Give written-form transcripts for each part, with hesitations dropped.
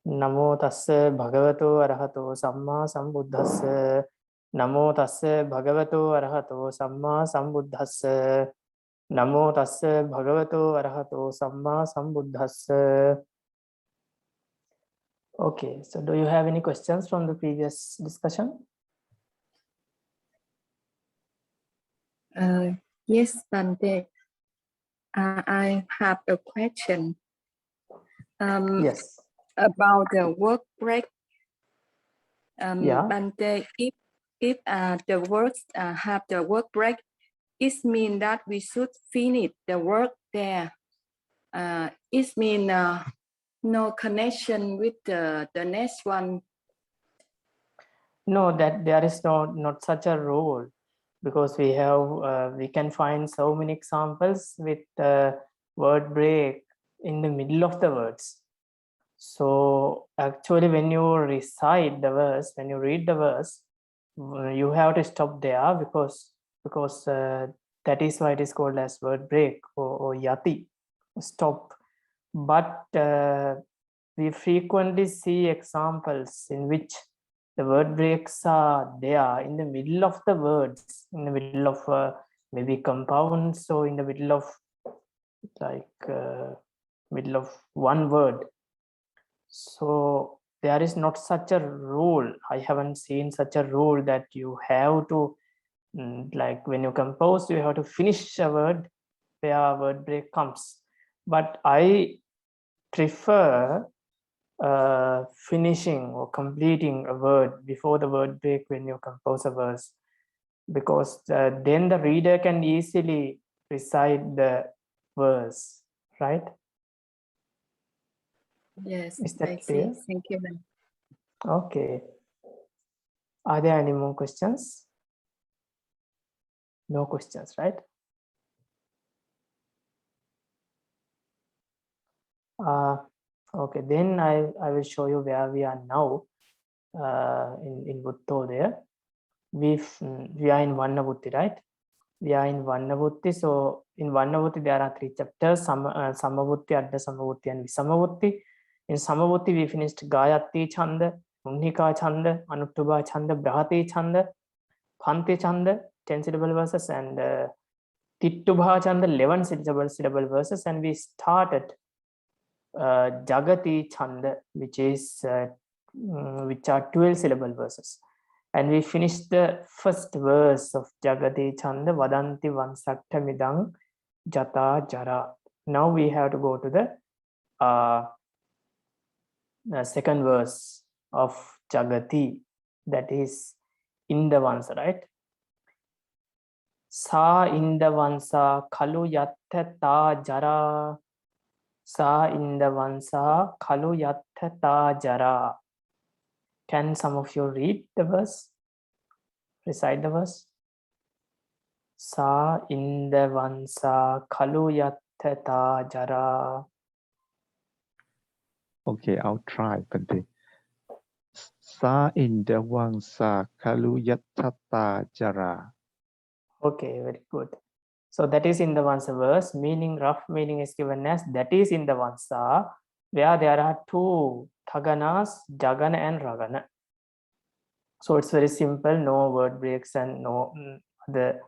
Namo tassa bhagavato arahato samma sambuddhassa. Namo tassa bhagavato arahato samma sambuddhassa. Namo tassa bhagavato arahato samma sambuddhassa. Okay, so do you have any questions from the previous discussion? Yes, Bante. I have a question. Yes. About the work break. Yeah. Bante, if the works have the work break, it means that we should finish the work there. It means no connection with the next one. No, that there is not such a rule, because we have we can find so many examples with word break in the middle of the words. So actually, when you recite the verse, when you read the verse, you have to stop there, because that is why it is called as word break or yati, stop. But we frequently see examples in which the word breaks are there in the middle of the words, in the middle of maybe compounds, or in the middle of middle of one word. So there is not such a rule. I haven't seen such a rule that you have to, like when you compose, you have to finish a word where word break comes. But I prefer finishing or completing a word before the word break when you compose a verse, because then the reader can easily recite the verse, right? Yes, is that I clear? see. Thank you. Okay. Are there any more questions? No questions, right? Okay, then I will show you where we are now in Vuttodaya. We are in Vannavutti, right? We are in Vannavutti. So in Vannavutti there are 3 chapters: Samavutti, Adda Samavutti, and Visamavutti. In Samavutti we finished Gayatri Chanda, Munhika Chanda, Anuttubha Chanda, Brahati Chanda, Panti Chanda, 10 syllable verses, and Tittubha Chanda, 11 syllable verses, and we started Jagati Chanda, which are 12 syllable verses. And we finished the first verse of Jagati Chanda, Vadanti Vansakta Midang Jata Jara. Now we have to go to the second verse of Jagati, that is Indavansa, right? Sa Indavansa Kalu Yatta Ta Jara. Sa Indavansa Kalu Yatta Ta Jara. Can some of you read the verse? Recite the verse. Sa Indavansa Kalu Yatta Ta Jara. Okay, I'll try, Bante. Sa Indavansa Kalu Yatta Ta Jara. Okay, very good. So that is in the Vansa verse, meaning, rough meaning is given as that is in the Vansa, where there are 2 Thaganas, Jagana and Ragana. So it's very simple, no word breaks and no other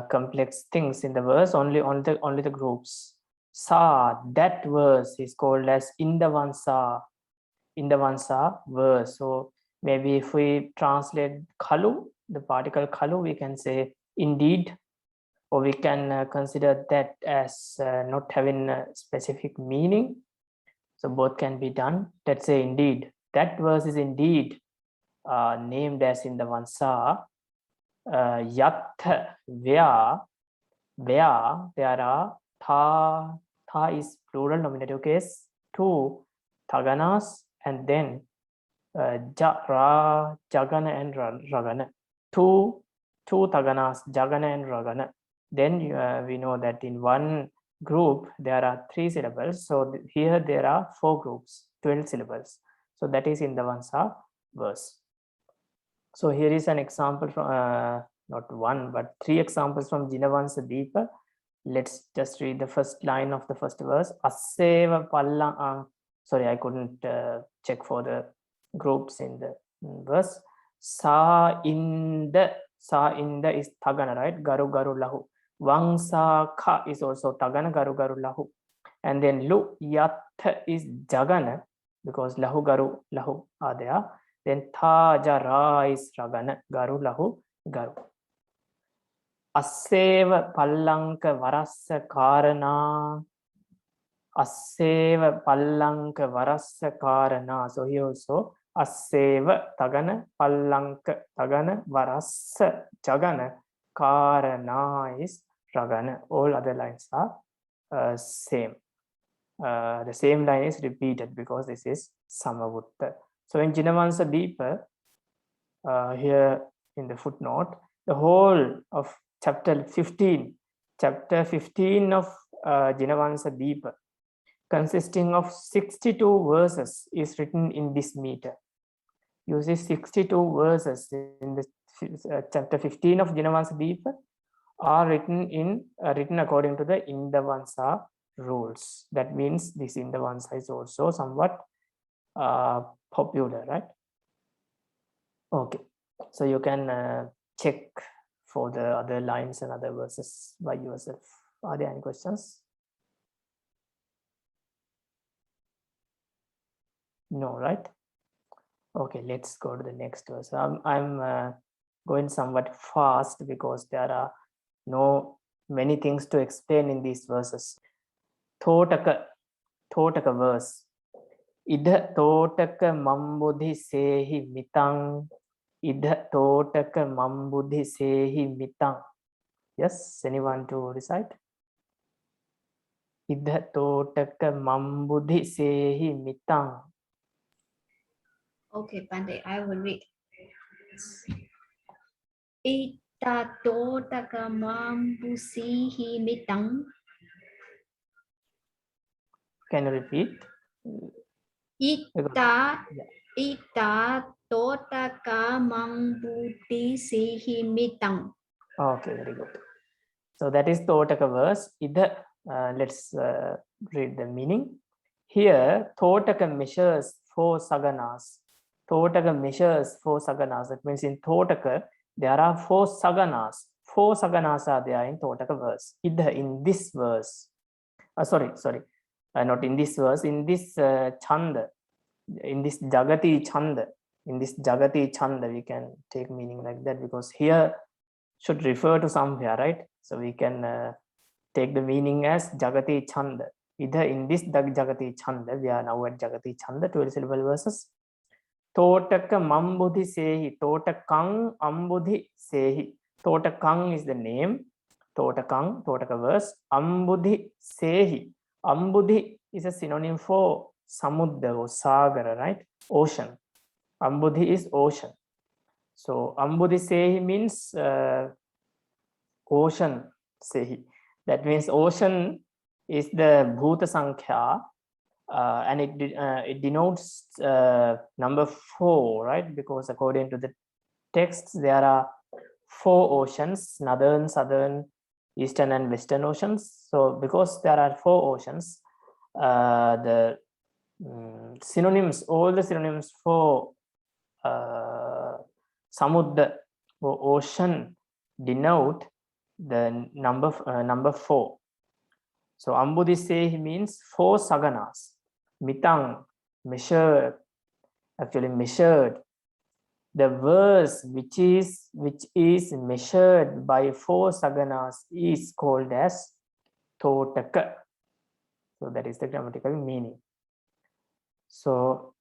complex things in the verse, only the groups. Sa, that verse is called as in the Vansa verse. So maybe if we translate Kalu, the particle Kalu, we can say indeed, or we can consider that as not having a specific meaning. So both can be done. Let's say indeed, that verse is indeed named as in the Vansa. Yat, where there are tha is plural nominative case, 2 Thaganas, and then Jagana and Ragana. 2 Thaganas, Jagana and Ragana. Then we know that in one group there are 3 syllables. So here there are 4 groups, 12 syllables. So that is in the Vansa verse. So here is an example from not one but 3 examples from Jinavansa Deepa. Let's just read the first line of the first verse. Asseva Palla sorry, I couldn't check for the groups in the verse. Sa inda is tagana, right? Garu garu lahu. Vaṃsa ka is also tagana, garu garu lahu. And then lu yat is jagana, because lahu garu lahu are there. Then tha jara is ragana, garu lahu garu. Asseva pallanka varassa karana. Asseva pallanka varassa karana. So here also asseva tagana, pallanka tagana, varassa jagana, karana is ragana. All other lines are same. The same line is repeated because this is samavutta. So in Vijitānandābhivaṃsa, here in the footnote, the whole of chapter 15 of Vijitānandābhivaṃsa, consisting of 62 verses, is written in this meter. You see 62 verses in the chapter 15 of Vijitānandābhivaṃsa are written according to the Indavaṃsa rules. That means this Indavaṃsa is also somewhat popular, right? Okay, so you can check for the other lines and other verses by yourself. Are there any questions? No, right? Okay, let's go to the next verse. I'm going somewhat fast because there are many things to explain in these verses. Totaka verse. Idha totaka mambudhi sehi mitang. Idha totaka mambudhi sehi mitang. Yes, anyone to recite? Idha totaka mambudhi sehi mitang. Okay, Pandey, I will read. Ita totaka mambusihi mitang. Can you repeat? Ita totaka mambusihi mitang. Okay, very good. So that is Totaka verse. Idha, let's read the meaning. Here, Totaka measures 4 saganas. Totaka measures 4 saganas. That means in Totaka, there are 4 saganas. 4 saganas are there in Totaka verse. Idha, in this verse. Not in this verse. In this chanda. In this Jagati chanda. In this Jagati chanda, we can take meaning like that, because here should refer to somewhere, right? So we can take the meaning as Jagati chanda. Either in this Jagati chanda, we are now at Jagati chanda, 12 syllable verses. Totaka mambudhi sehi, totakang ambudhi sehi. Totakang is the name. Totakang, Totaka verse. Ambudhi sehi. Ambudhi is a synonym for samudra or sagara, right? Ocean. Ambudhi is ocean. So ambudhi sehi means ocean sehi. That means ocean is the bhuta sankhya, and it denotes number 4, right? Because according to the texts, there are 4 oceans: northern, southern, eastern, and western oceans. So because there are 4 oceans, the synonyms, all the synonyms for samudra or ocean denote the number 4. So ambudhi sehi means 4 saganas. Mitang, measured, actually measured. The verse which is measured by 4 saganas is called as Totaka. So that is the grammatical meaning. So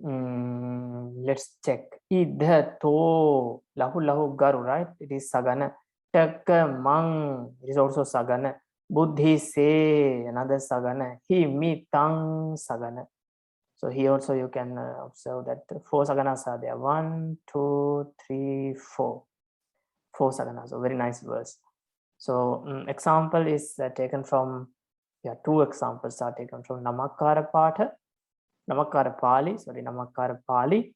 let's check. Idha to lahu garu, right? It is sagana. Taka mang, it is also sagana. Buddhi se, another sagana. Hi mitang sagana. So here also you can observe that 4 saganas are there. 1, 2, 3, 4. 4 saganas. So very nice verse. So example is taken from, 2 examples are taken from Namakkara Patha. Namakkara Pāḷi.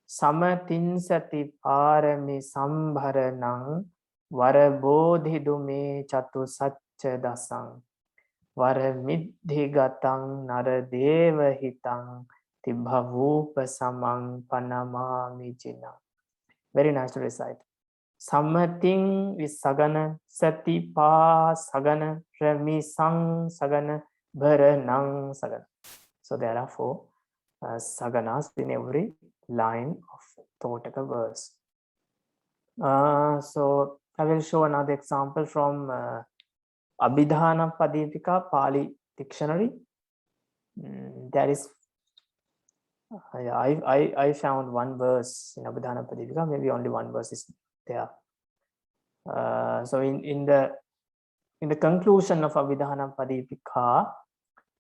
Samatinsati parami sambharanang varabodhi dume chatu satcha dasang. Varamidhigatang naradeva hitang tibhavupa samang panamami jina. Very nice to recite. Something is sagana, sati pa sagana, rami sang sagana, bharanang sagana. So there are 4 saganas in every line of Totaka verse. So I will show another example from Vijitānandābhivaṃsa Pāļi dictionary. There is I found one verse in Vijitānandābhivaṃsa, maybe only one verse is there. So in the conclusion of Vijitānandābhivaṃsa,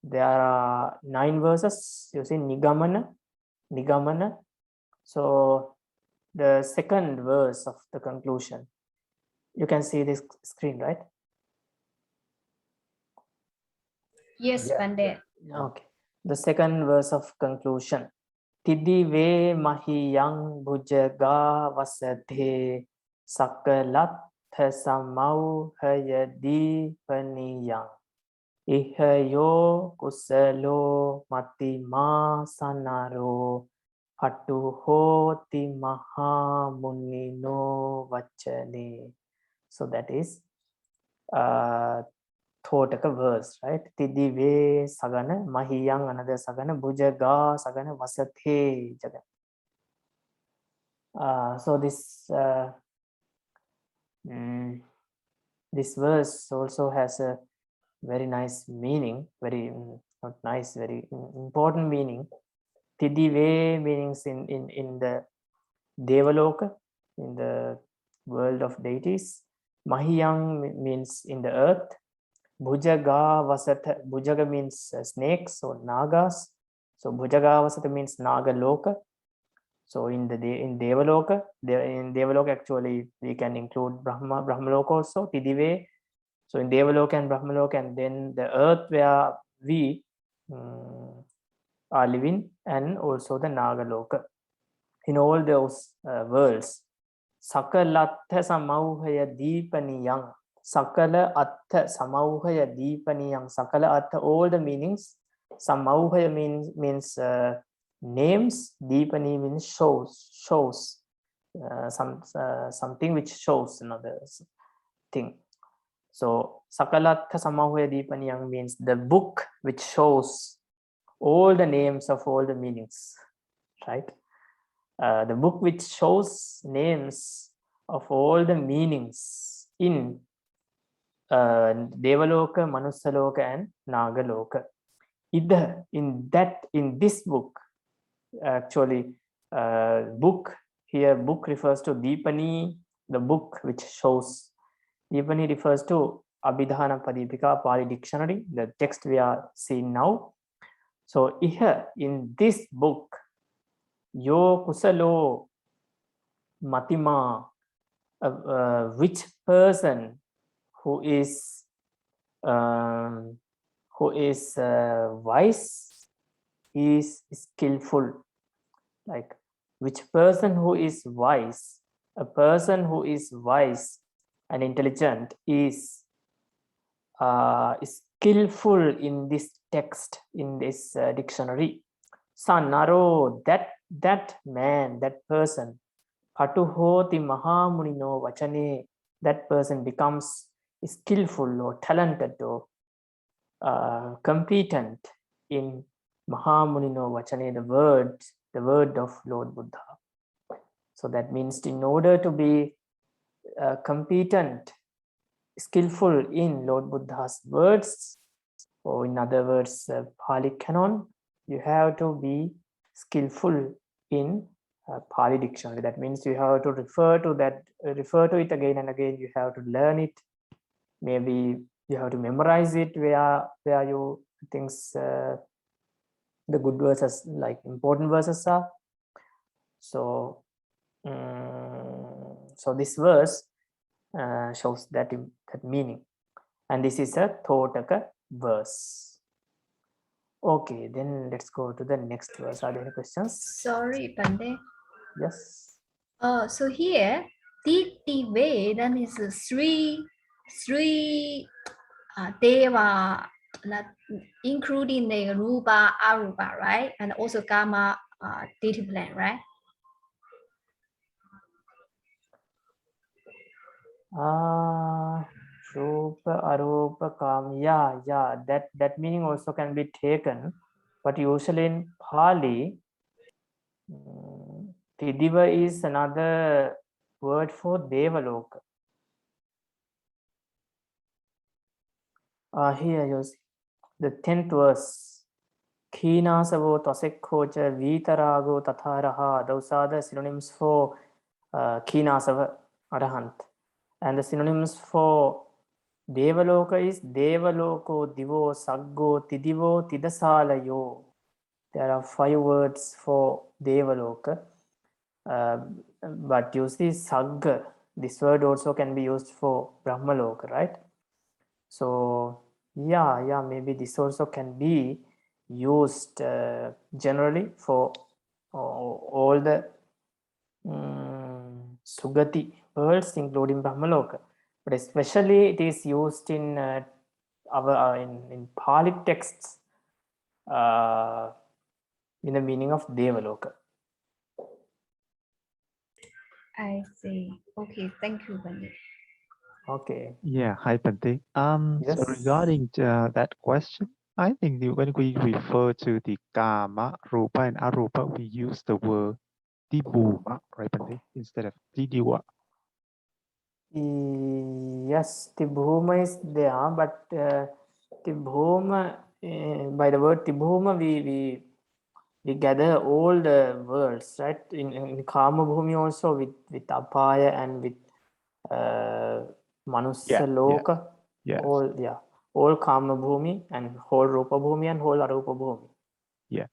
there are 9 verses. You see Nigamana. So the second verse of the conclusion, you can see this screen, right? Yes, Pandit. Okay. The second verse of conclusion. Tidive mahiyang bhujaga vasathe sakalatha samau hayadi paniyang ihayo kusalo matima sanaro hatu hoti maha munino vachane. So that is Totaka verse, right? Tidive sagana, mahiyang another sagana, bhujaga sagana, vasathe jaga. So this verse also has a very nice meaning, very not nice, very important meaning. Tidive meanings in the Devaloka, in the world of deities. Mahiyang means in the earth. Bhujaga vasata, Bhujaga means snakes or nagas. So Bhujaga vasata means Naga Loka. So in Devaloka, in Devaloka actually we can include Brahma Loka also, Tidive. So in Devaloka and Brahma Loka, and then the earth where we are living, and also the Naga Loka. In all those worlds, Sakalatha samauhaya deepaniyang. Sakala attha samauhaya deepaniyang. Sakala attha, all the meanings. Samauhaya means names. Deepani means shows. Something which shows another thing. So Sakalatha samauhaya deepaniyang means the book which shows all the names of all the meanings, right? The book which shows names of all the meanings in Devaloka, Manusaloka, and Nagaloka. In this book, actually, book here, book refers to Deepani, the book which shows. Deepani refers to Vijitānandābhivaṃsa Pāļi dictionary, the text we are seeing now. So here in this book, Yo kusalo matima, which person who is wise is skillful. Like which person who is wise, a person who is wise and intelligent is skillful in this text, in this dictionary. Sanaro, that man, that person, patuhoti mahamunino vachane, that person becomes skillful or talented or competent in mahamunino vachane, the word of Lord Buddha. So that means in order to be competent, skillful in Lord Buddha's words, or in other words, Pāļi canon, you have to be skillful in Pāļi dictionary. That means you have to refer to it again and again. You have to learn it. Maybe you have to memorize it where you things the good verses, like important verses are. So so this verse shows that meaning, and this is a Totaka verse. Okay, then let's go to the next verse. Are there any questions? Sorry, Pandit. Yes. So here, Titive, that means three Deva not including the rupa, arupa, right? And also kama, discipline, right? Rupa, arupa, kam. Yeah. That meaning also can be taken, but usually in Pāli, Tidiva is another word for Devaloka. Here you see the 10th verse. Kīnāsavo tasekhocha vītarāgo tathāraha. Those are the synonyms for Kīnāsava, Arahant. And the synonyms for Devaloka is Devaloko, Divo, Saggo, Tidivo, Tidasalayo. There are 5 words for Devaloka. But you see Sagga, this word also can be used for Brahmaloka, right? So yeah, maybe this also can be used generally for all the Sugati worlds, including Brahmaloka. But especially it is used in in Pāli texts in the meaning of Devaloka. I see. Okay, thank you, Pandit. Okay. Yeah, hi Bante. Yes. So regarding that question, I think when we refer to the Kama, Rupa, and Arupa, we use the word Tibhuma, right, Bante, instead of Tidiwa. Yes, Tibhuma is there, but Tibhuma, by the word Tibhuma, we gather all the words, right? In Kama Bhumi also with Apaya and with Manusa Loka, Yes. all Kama Bhumi and whole Rupa Bhumi and whole Arupa Bhumi. Yeah.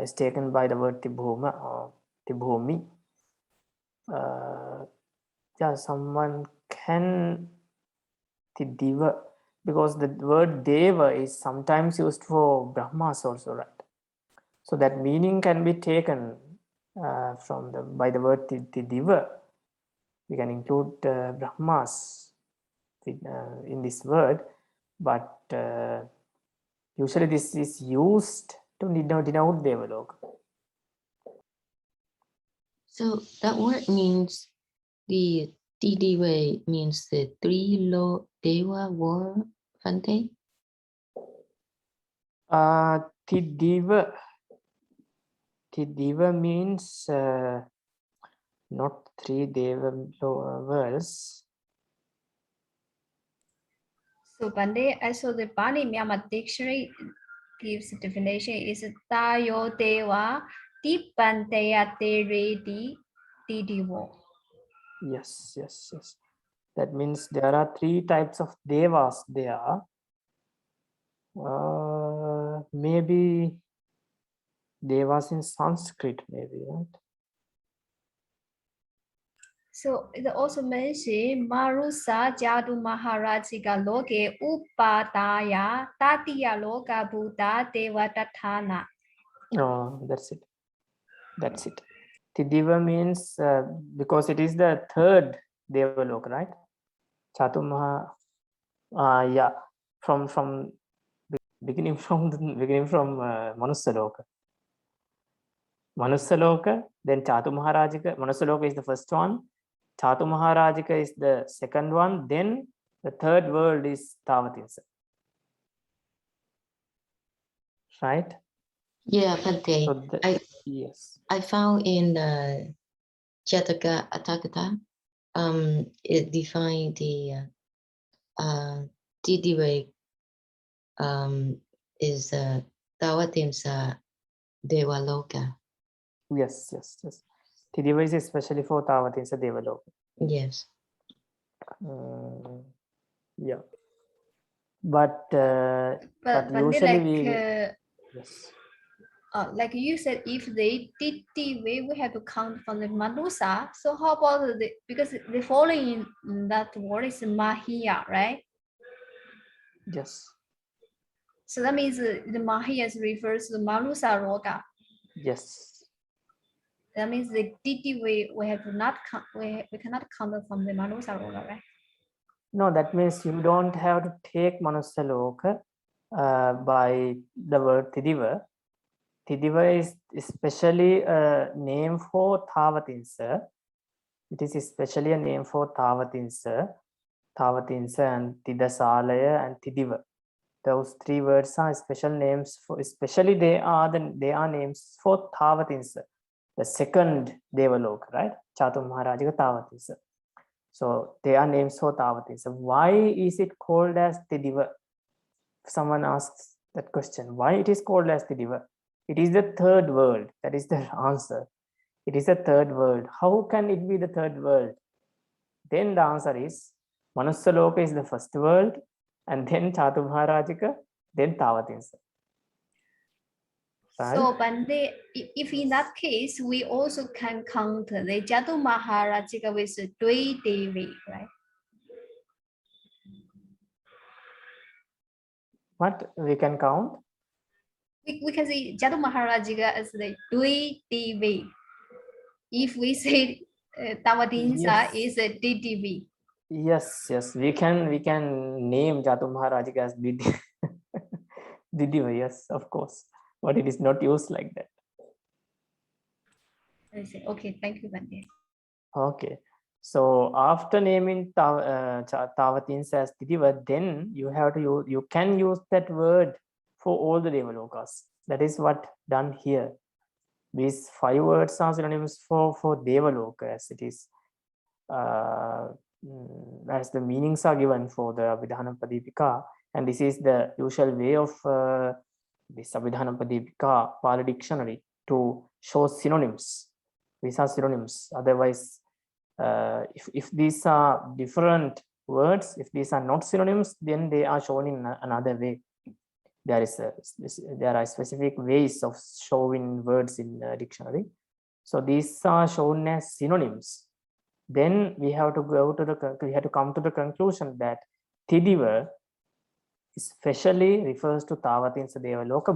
Is taken by the word Tibhuma or Tibhumi. Yeah, someone can Tidiva, because the word Deva is sometimes used for Brahmas also, right? So that meaning can be taken by the word Tidiva. We can include Brahmas in this word, but usually this is used to denote Devaloka. So that word means the Tidiva means the 3 Deva word, Bante? Tidiva means not 3 Deva worlds. So Pandit, I saw the Pāli Myanmar dictionary gives a definition is Tayo Deva Dipanteya Tere Didivo. Yes. That means there are 3 types of devas there. Maybe devas in Sanskrit, maybe, right? So it also mentioned Marusa Jadu Maharajika Loke Upadaya Tatiya Loka Buddha Deva Tatana. Oh, that's it. Tidiva means because it is the 3rd Devaloka, right? Chatumaha, yeah, from beginning from Manusaloka. Manusaloka, then Chatu Maharajika. Manusaloka is the first one. Chatu Maharajika is the second one. Then the 3rd world is Tavatinsa. Right? Yeah, Bante. So yes. I found in Jataka Atakata, it defined the Tidiva is Tawatimsa Devaloka. Yes. Tidiva is especially for Tavatinsa Devaloka. Yes. Yeah. But usually yes. Like you said, if they did TV, we have to count from the Manusa. So how about because the following that word is Mahia, right? Yes. So that means the Mahia refers to Manusa Roga. Yes. That means the DT we have to not count, we cannot count from the Manusa Roga, right? No, that means you don't have to take Manusaloka by the word Tidiva. Tidiva is especially a name for Thavatinsa. It is especially a name for Thavatinsa and Tidasalaya and Tidiva. Those three words are special names for, especially they are names for Thavatinsa, the second Devaloka, right? Chatu Maharajika Thavatinsa. So they are names for Thavatinsa. Why is it called as Tidiva? Someone asks that question. Why it is called as Tidiva? It is the third world. That is the answer. It is the third world. How can it be the third world? Then the answer is Manussaloka is the first world, and then Chatu Maharajika, then Thavatinsa. Right? So, Bande, if in that case, we also can count the Jatu Maharajika with Dui Devi, right? What we can count? We can say Jatu Maharajika as the Dui Devi. If we say Thavatinsa is a DDV. Yes, we can name Jatu Maharajika as Didiva. Didiva, yes, of course. But it is not used like that. I say, okay, thank you, Bande. Okay. So after naming Thavatinsa as Didiva, then you can use that word for all the Devalokas. That is what done here. These 5 words are synonyms for Devaloka, as it is as the meanings are given for the Abhidhanapadipika, and this is the usual way of this Abhidhanapadipika Pāli dictionary to show synonyms. These are synonyms. Otherwise, if these are different words, if these are not synonyms, then they are shown in another way. There are specific ways of showing words in a dictionary. So these are shown as synonyms. Then we have to come to the conclusion that Tidiva especially refers to Thavatinsa Devaloka,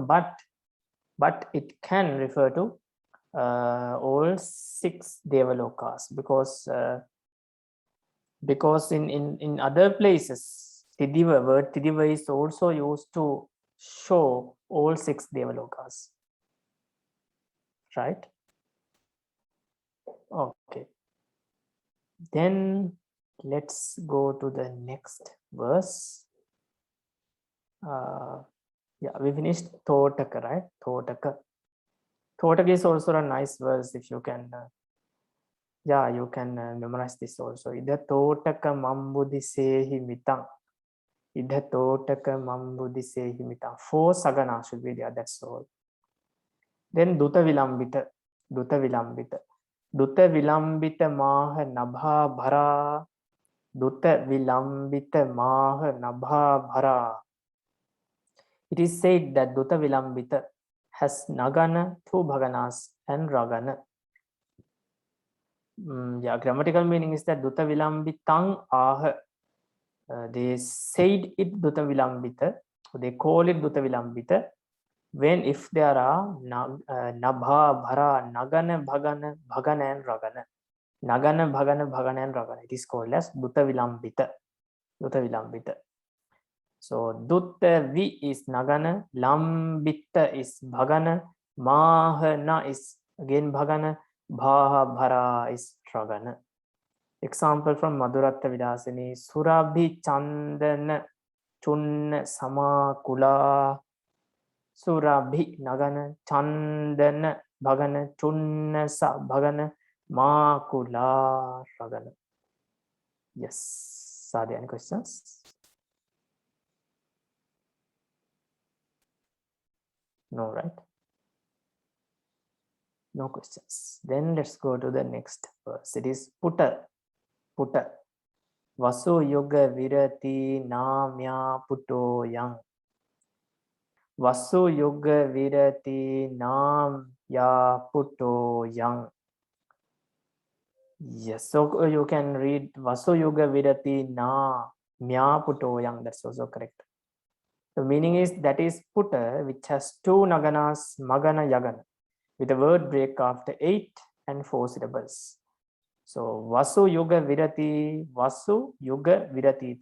but it can refer to all 6 Devalokas, because in other places word Tidiva is also used to show all 6 Devalokas, right? Okay, then let's go to the next verse. Yeah, we finished Thotaka, right? Thotaka is also a nice verse. If you can you can memorize this also. Ida Thotaka Mambudhisehi Mitang. Ida Thotaka Mambudhisehi Mitang. 4 sagana should be there, that's all. Then Duta Vilambita Maha Nabha Bhara. Duta Vilambita Maha Nabha Bhara. It is said that Duta Vilambita has Nagana, 2 Bhaganas and Ragana. Grammatical meaning is that Duta Vilambitang ah. They said it Duta Vilambita. They call it Duta Vilambita when if there are Nabha, Bhara, Nagana, Bhagana and Ragana. Nagana, Bhagana and Ragana. It is called as Duta Vilambita. So Dutta Vi is Nagana, Lambita is Bhagana, Mahana is again Bhagana, Bhaha Bhara is Ragana. Example from Madhuratta Vidasini, Surabhi Chandana Chunna Samakula. Surabhi Nagana, Chandana Bhagana, Chunna Sa Bhagana, Makula Ragana. Yes. Are there any questions? No, right? No questions. Then let's go to the next verse. It is Putta. Vasu Yoga Virati Namya Putto Yang. Vasu Yoga Virati Namya Putto Yang. Yes, so you can read Vasu Yoga Virati Namya Putto Yang. That's also correct. The meaning is that is Putta, which has 2 naganas, Magana, Yagana, with a word break after 8 and 4 syllables. So Vasu Yuga Virati,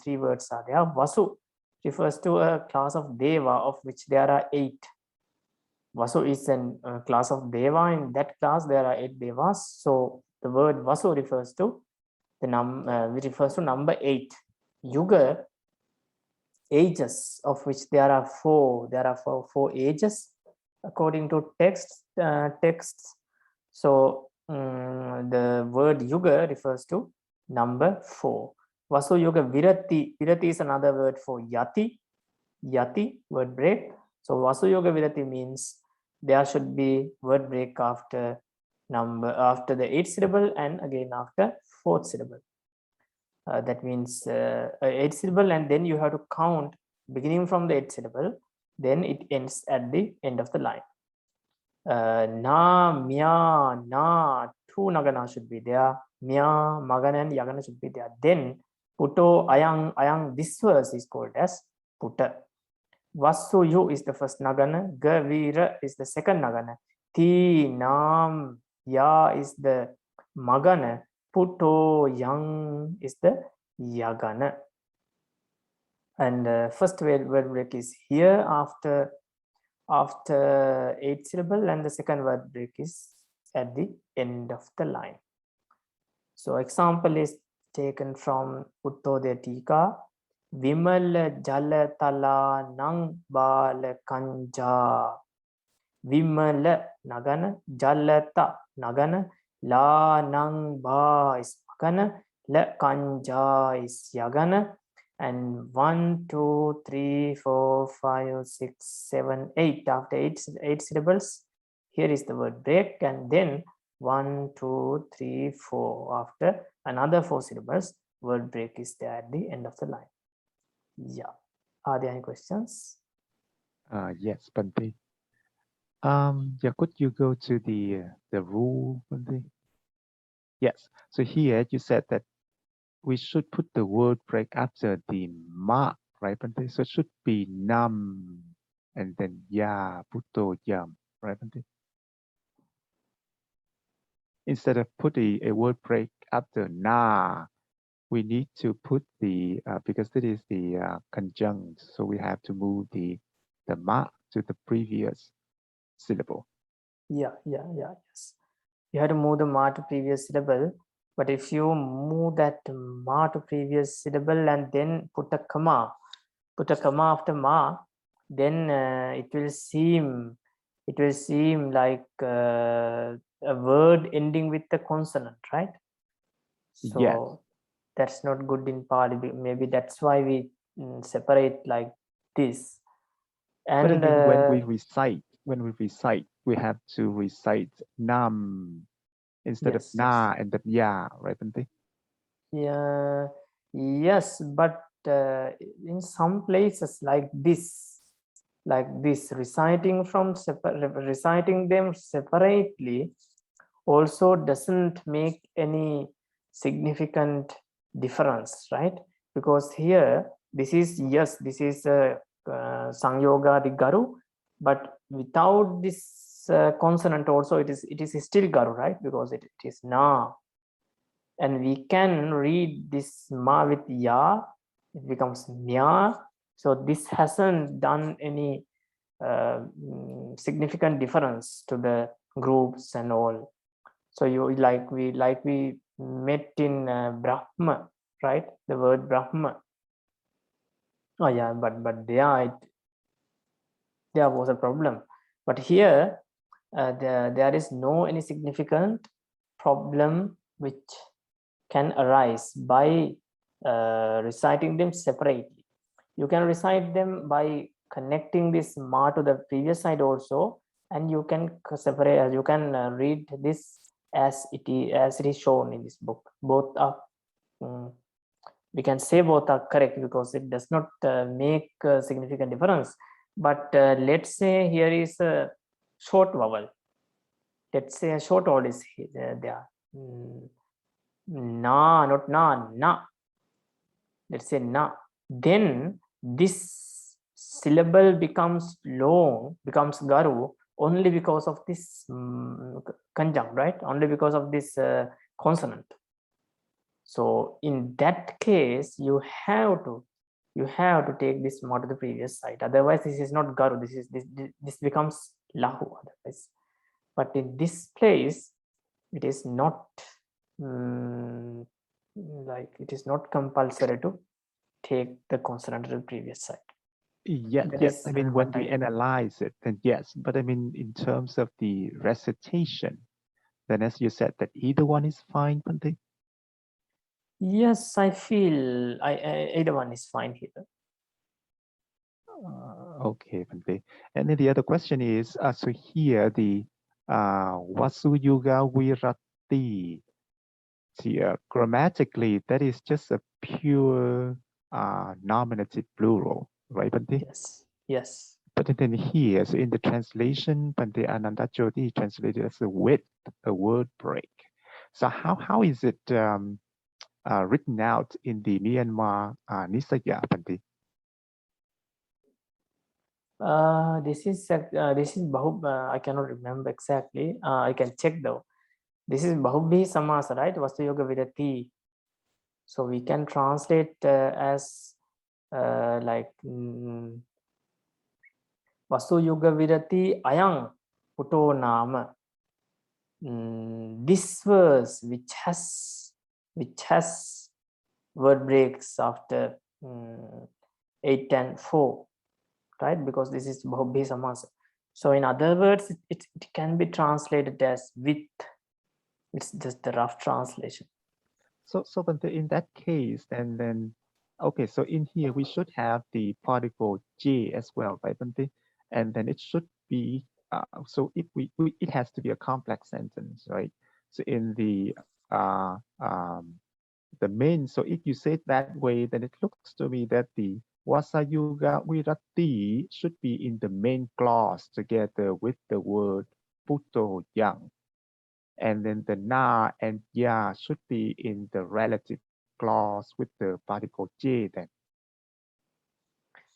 3 words are there. Vasu refers to a class of Deva of which there are 8. Vasu is a class of Deva. In that class, there are 8 Devas. So the word Vasu refers to number 8. Yuga, ages, of which there are 4. There are four ages according to texts. So the word Yuga refers to number 4. Vasu Yuga Virati. Virati is another word for Yati. Yati, word break. So Vasu Yoga Virati means there should be word break after the 8th syllable and again after 4th syllable. That means 8th syllable, and then you have to count beginning from the 8th syllable, then it ends at the end of the line. Na, mya, na, 2 nagana should be there. Mya, magana and yagana should be there. Then Putto, ayang, this verse is called as Putta. Vasu yu is the first nagana, Gavira is the second nagana, Ti nam ya is the magana, Putto yang is the yagana. And first word break is here after 8th syllable, and the second word break is at the end of the line. So example is taken from Vuttodaya Tika. Vimal jala tala nang bala kanja. Vimal nagana, jalata nagana, la nang ba is magana, la kanja is yagana. And 1, 2, 3, 4, 5, 6, 7, 8. After 8 syllables, here is the word break, and then 1, 2, 3, 4. After another 4 syllables, word break is there at the end of the line. Yeah. Are there any questions? Yes, Bante. Yeah, could you go to the rule, Bante? Yes. So here you said that we should put the word break after the ma, right, Bante? So it should be nam and then ya, putto, yam, right, Bante? Instead of putting a word break after na, we need to put the because this is the conjunct, so we have to move the ma to the previous syllable. Yes. You have to move the ma to previous syllable, but if you move that ma to previous syllable and then put a comma after ma, then it will seem like a word ending with a consonant, right? So yes. That's not good in Pāli. Maybe that's why we separate like this. And But I mean, when we recite, we have to recite nam instead of na and then ya, right, Bante? Yeah, yes, but in some places like this, reciting them separately also doesn't make any significant difference, right? Because here this is Sangyoga the Garu, but without this consonant also it is still Garu, right? Because it is na, and we can read this ma with ya, it becomes mya. So this hasn't done any significant difference to the groups and all. So you like we met in Brahma, right? The word Brahma. Oh yeah, but there was a problem. But here there is no any significant problem which can arise by reciting them separately. You can recite them by connecting this ma to the previous side also, and you can separate. You can read this as it is shown in this book. Both are we can say both are correct because it does not make a significant difference. But let's say here is a short vowel. Let's say a short vowel is there. Na, not na. Let's say na. Then this syllable becomes long, becomes garu only because of this conjunct, right? Only because of this consonant. So in that case, you have to you have to take this more to the previous side. Otherwise, this is not garu. This becomes lahu otherwise. But in this place, it is not like it is not compulsory to take the consonant to the previous side. Yes, That yes. is I mean, when what we analyze it, then yes. But I mean, in terms of the recitation, then as you said, that either one is fine, Bhante? Yes, I feel either one is fine here. Okay, Bhante. And then the other question is, so here the Vasu Yuga Virati. See, grammatically, that is just a pure nominative plural, right, Bhante? Yes, yes. But then here, so in the translation, Bhante Ananda Jyoti translated as a word break. So how is it written out in the Myanmar Nisaya, Bhante? This is Bahub. I cannot remember exactly. I can check though. This is Bahubhi Samasa, right? Vastu Yoga Vidati. So we can translate as like Vastu Yoga Vidati Ayang Puto Nama. This verse which has word breaks after 8 and 4, right? Because this is Bahubhi Samasa. So in other words, it can be translated as with. It's just the rough translation. So Bhante, in that case, then okay, so in here we should have the particle J as well, right, Bhante? And then it should be so if it has to be a complex sentence, right? So in the main, so if you say it that way, then it looks to me that the Vasayuga Virati should be in the main clause together with the word Puto Yang. And then the na and ya should be in the relative clause with the particle J then.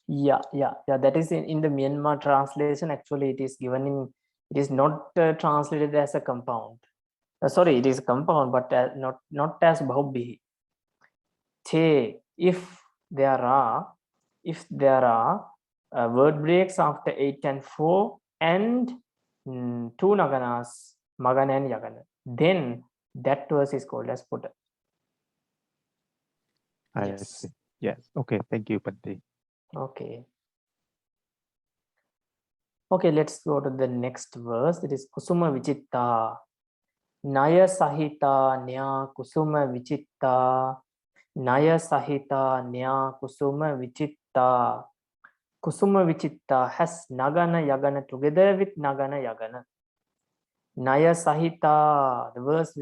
Yeah. That is in the Myanmar translation. Actually, it is given in. It is not translated as a compound. Sorry, it is a compound, but not as Bahubhi. Che, if there are word breaks after 8 and 4 and 2 naganas, Magana and Yagana, then that verse is called as Putta. I see. Yes. Okay. Thank you, Bhante. Okay. Okay, let's go to the next verse. It is Kusuma Vichitta. Naya Sahita Nya Kusuma Vichitta. Naya Sahita Nya Kusuma Vichitta. Kusuma Vichitta has Nagana Yagana together with Nagana Yagana. Naya Sahita, the verse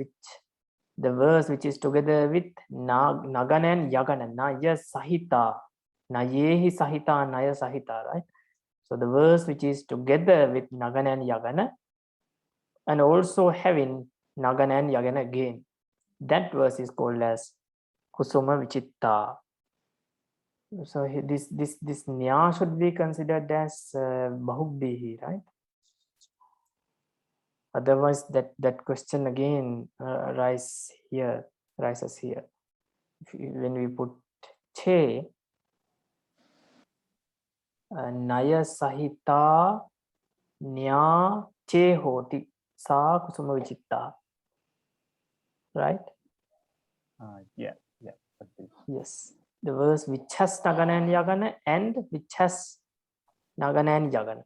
which is together with Nagana and Yagana. Naya Sahita. Nayehi Sahita, Naya Sahita, right? So the verse which is together with Nagana and Yagana and also having Nagana and Yagana again. That verse is called as Kusuma Vichitta. So this nya should be considered as Bahubbihi, right? Otherwise, that question again rises here. When we put che, naya sahita nya che hoti sa kusuma vichitta, right? Yes. Yes, the verse which has Nagana and Yagana and which has Nagana and Yagana.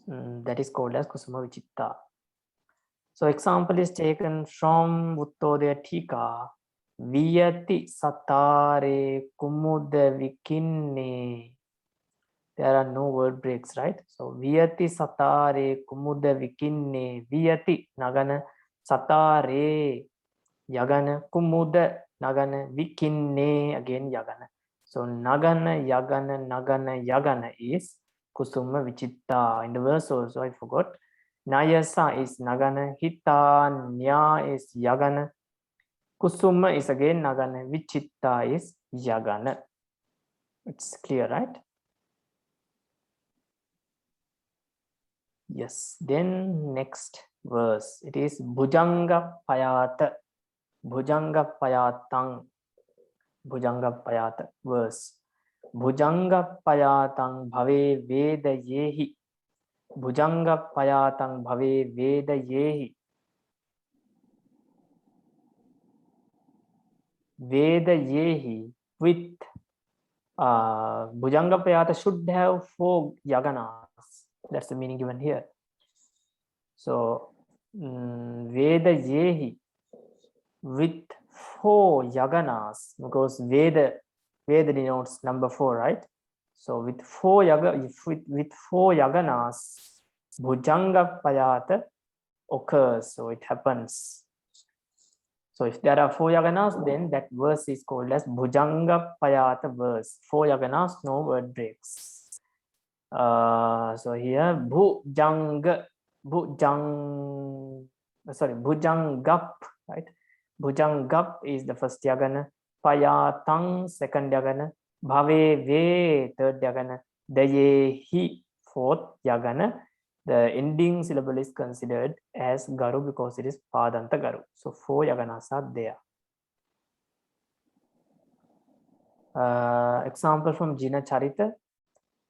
That is called as Kusuma Vichitta. So example is taken from Vuttodaya Tika. Viyati satare kumuda vikinne. There are no word breaks, right? So Viyati satare kumuda vikinne. Viyati Nagana satare Yagana kumuda Nagana vikinne again Yagana. So Nagana Yagana is Kusuma Vichitta. In the verse also I forgot. Nayasa is Nagana, Hita, Nya is Yagana, Kusuma is again Nagana, Vichitta is Yagana. It's clear, right? Yes. Then next verse, it is Bhujanga Payata, Bhujanga Payatang. Bhujangappayata verse. Bhujangappayatang bhave vedayehi. Bhujangappayatang bhave vedayehi. Vedayehi with Bhujangappayata should have 4 yaganas. That's the meaning given here. So Vedayehi with 4 yaganas, because Veda denotes number 4, right? So with 4 yaganas, Bhujangappayata occurs, so it happens. So if there are 4 yaganas, then that verse is called as Bhujangappayata verse. 4 yaganas, no word breaks. So here Bhujangap, right? Bhujangap is the first yagana, Payatang second yagana, Bhave ve third yagana, Dayehi fourth yagana. The ending syllable is considered as Garu because it is Padanta Garu. So 4 yaganas are there. Example from Jina Charita.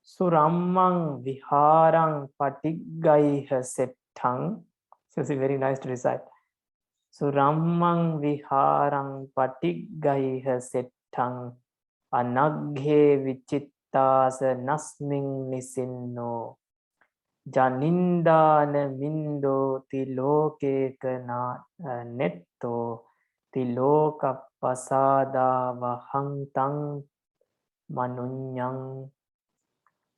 Surammang viharang patigaiha settang. So it's very nice to recite. Surammang viharang patigaiha settang anaghe vichittasa nasming nisinno janindana mindo tiloke kana netto tiloka pasada vahangtang manunyang.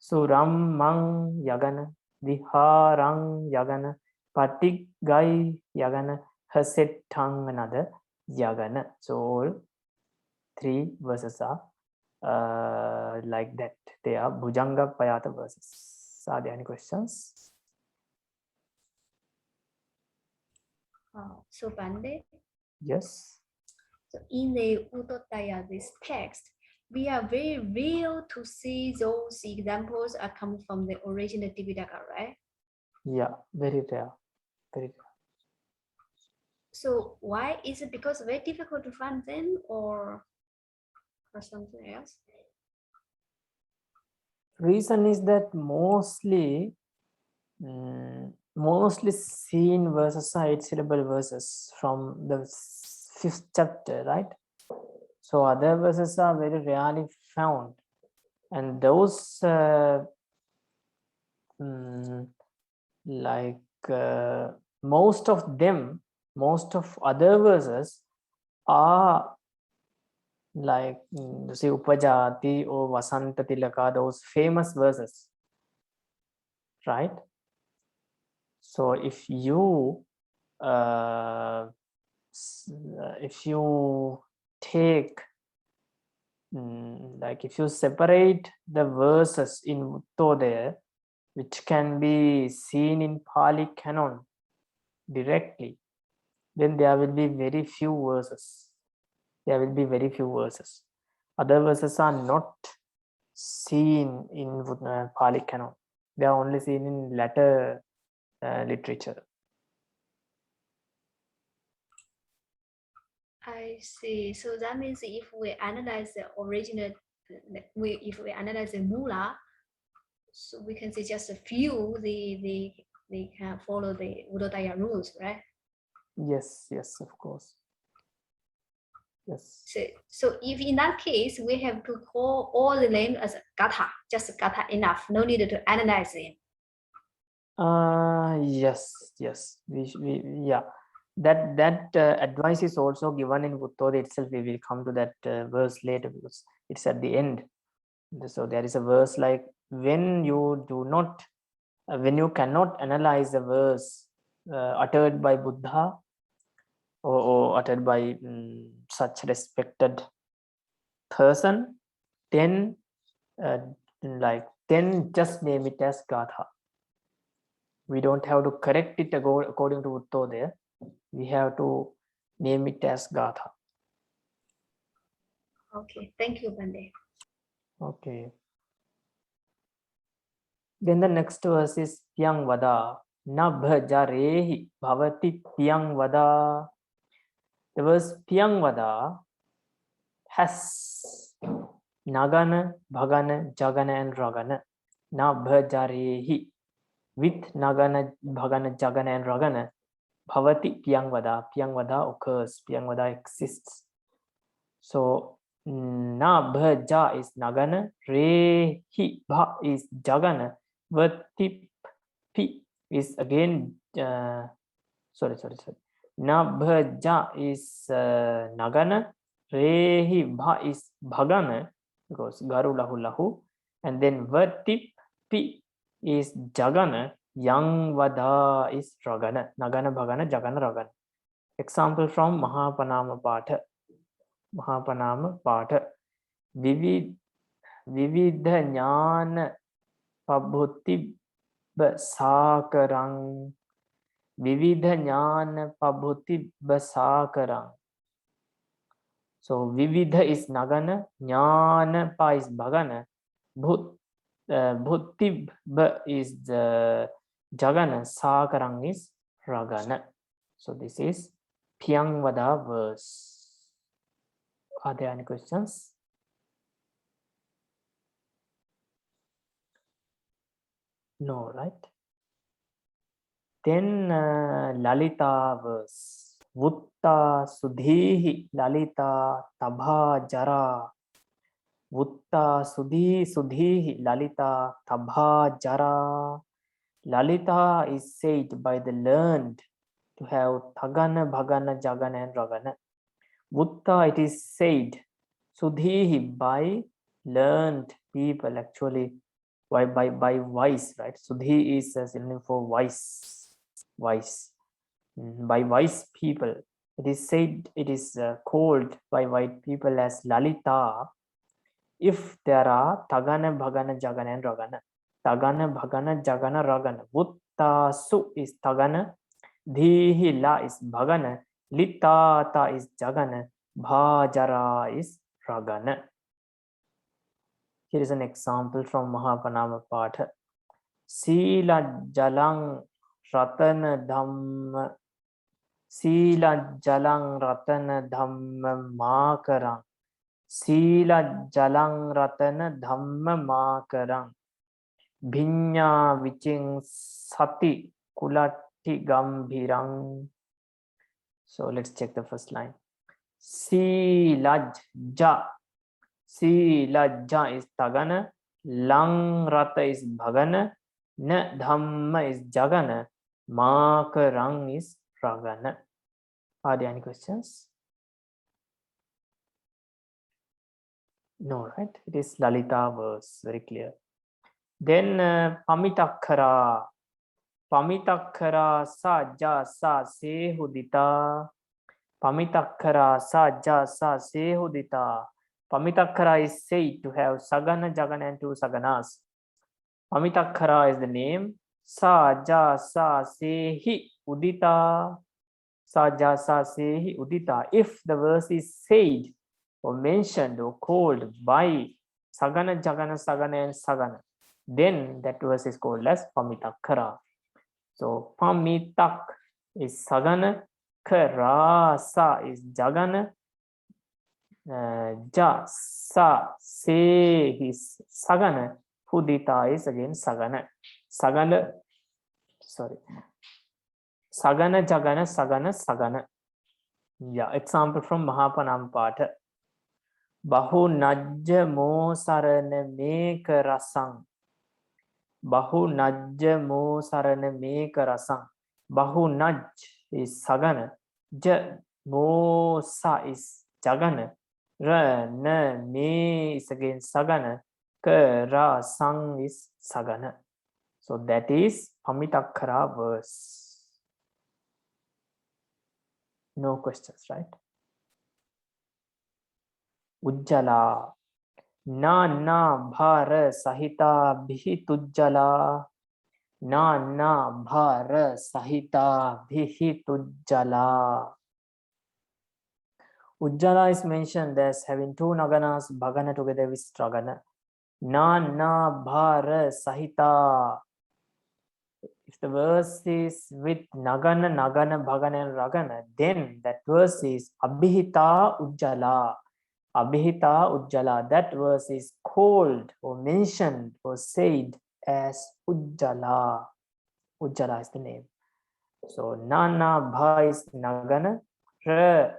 Surammang yagana, viharang yagana, patigai yagana, hasettang another yagana. So all 3 verses are like that. They are Bhujangappayata verses. Are there any questions? So Pandey, Yes. so in the Vuttodaya, this text, we are very real to see those examples are coming from the original Tipitaka, right? Yeah, very rare. Very rare. So why is it? Because very difficult to find them, or something else? Reason is that mostly seen verses are 8 syllable verses from the 5th chapter, right? So other verses are very rarely found, and those most of other verses are like say Upajati or Vasanta Tilaka, those famous verses, right? So if you take if you separate the verses in Vuttodaya, which can be seen in Pāļi canon directly, then there will be very few verses. There will be very few verses. Other verses are not seen in Pāļi canon. They are only seen in later literature. I see. So that means if we analyze the original, if we analyze the Mula, so we can see just a few, they can follow the Vuttodaya rules, right? Yes, of course. Yes. So if in that case, we have to call all the names as Gatha, just Gatha enough, no need to analyze them. Yes. Yeah. That advice is also given in Vuttodaya itself. We will come to that verse later because it's at the end. So there is a verse like when you cannot analyze a verse uttered by Buddha or uttered by such respected person, then just name it as Gatha. We don't have to correct it according to Vuttodaya. We have to name it as Gatha. Okay, thank you, Pandey. Okay. Then the next verse is Pyang Vada. Na bhajarehi bhavati Pyang Vada. The verse Pyang Vada has Nagana, Bhagana, Jagana, and Ragana. Nabhajarehi. With Nagana, Bhagana, Jagana, and Ragana. Bhavati Pyangvada. Pyangvada occurs. Pyangvada exists. So Nabhaja is Nagana. Rehi Bha is Jagana. Vati Pi is again sorry. Nabhaja is Nagana. Rehi Bha is Bhagana because Garu Lahu Lahu. And then Vati Pi is Jagana. Yang Vada is Ragana. Nagana Bhagana Jagana Ragana. Example from Mahapanama Patha. Mahapanama Patha. Vividha Jnana Pabhuti Basakarang. Vividha Jnana Pabhuti Basakarang. So Vividha is Nagana, Jnana Pa is Bhagana, Bhutti is the Jagana, Sakarang is Ragana. So this is Pyangvada verse. Are there any questions? No, right? Then Lalita verse. Vutta Sudhihi Lalita Tabha Jara. Vutta Sudhihi Lalita Tabha Jara. Lalita is said by the learned to have Thagana, Bhagana, Jagana, and Ragana. Vutta, it is said. Sudhihi, by learned people, actually by wise, right? Sudhi is a synonym for wise. By wise people. It is said, it is called by white people as Lalita if there are Tagana, Bhagana, Jagana, and Ragana. Tagana, Bhagana, Jagana, Ragana. Vutta Su is Tagana. Dhihi La is Bhagana. Litata is Jagana. Bhajara is Ragana. Here is an example from Mahapanama Patha. Sila Jalang Ratana Dhamma. Sila Jalang Ratana Dhamma Makarang. Sila Jalang Ratana Dhamma Makarang. Bhinya Viching Sati Kulati Gambhirang. So let's check the first line. Sila Ja. Sila Ja is Tagana. Lang Rata is Bhagana. Na Dhamma is Jagana. Makarang is Ragana. Are there any questions? No, right? It is Lalita verse, very clear. Then Pamitakkara. Pamitakkara sa ja sa se hudita. Pamitakkara sa ja sa se hudita. Pamitakkara is said to have Sagana, Jagana, and 2 Saganas. Pamitakkara is the name. Sa ja sa se hi udita. Sa ja sa se hi udita. If the verse is said or mentioned or called by Sagana, Jagana, Sagana, and Sagana, then that verse is called as Pamitakkara. So Pamitak is Sagana, Karasa is Jagana, Ja, Sa, Se is Sagana, Hudita is again Sagana. Sagana, Jagana, Sagana, Sagana. Yeah, example from Mahapanam Patha. Bahu Najja Mo Sarana Meka Rasang. Bahu Najja Mo Sarana Meka Rasang. Bahu Naj is Sagana. Ja Mo Sa is Jagana. Ra Na Me is again Sagana. Ka Ra Sang is Sagana. So that is Pamitakkara verse. No questions, right? Ujjala. Na bhara sahita bhitujjala. Na bhara sahita bhitujjala. Ujjala is mentioned as having 2 naganas, bhagana together with ragana. Na bhara sahita. If the verse is with nagana, bhagana, and ragana, then that verse is abhita ujjala. Abhihita Ujjala. That verse is called or mentioned or said as Ujjala. Ujjala is the name. So Nana Bha is Nagana. Ra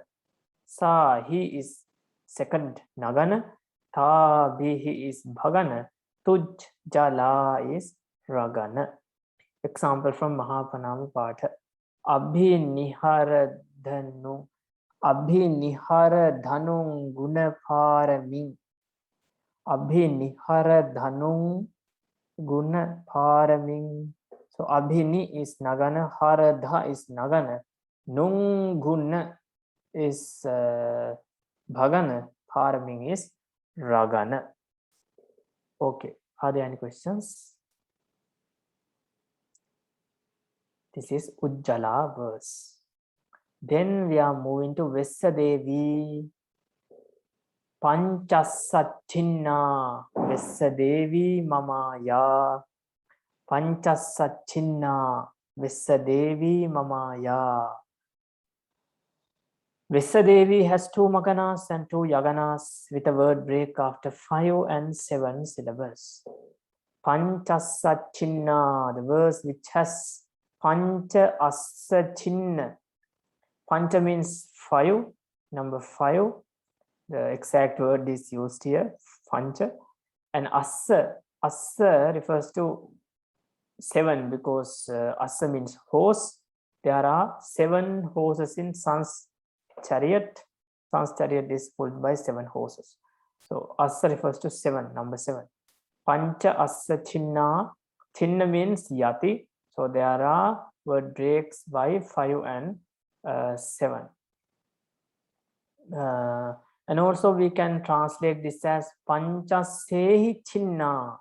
Sa he is second Nagana. Ta Bihi is Bhagana. Tuj Jala is Ragana. Example from Mahapanama Patha. Abhiniharadhanu. Abhiniharadhanung Gunaparami. Abhiniharadhanung Gunaparami. So Abhini is Nagana, Haradha is Nagana, Nung Guna is Bhagana, Paraming is Ragana. Okay, are there any questions? This is Ujjala verse. Then we are moving to Vessadevi. Panchasachinna Vessadevi Mamaya. Panchasachinna Vessadevi Mamaya. Vessadevi has 2 Maganas and 2 Yaganas with a word break after 5 and 7 syllables. Panchasachinna, the verse which has Pancha Asachinna. Pancha means 5, number 5. The exact word is used here, Pancha. And Asa refers to 7 because Asa means horse. There are 7 horses in Sun's chariot. Sun's chariot is pulled by 7 horses. So Asa refers to 7, number 7. Pancha Asa Chinna. Chinna means Yati. So there are word breaks by 5 and 7. And also we can translate this as Panchasehi Chinna.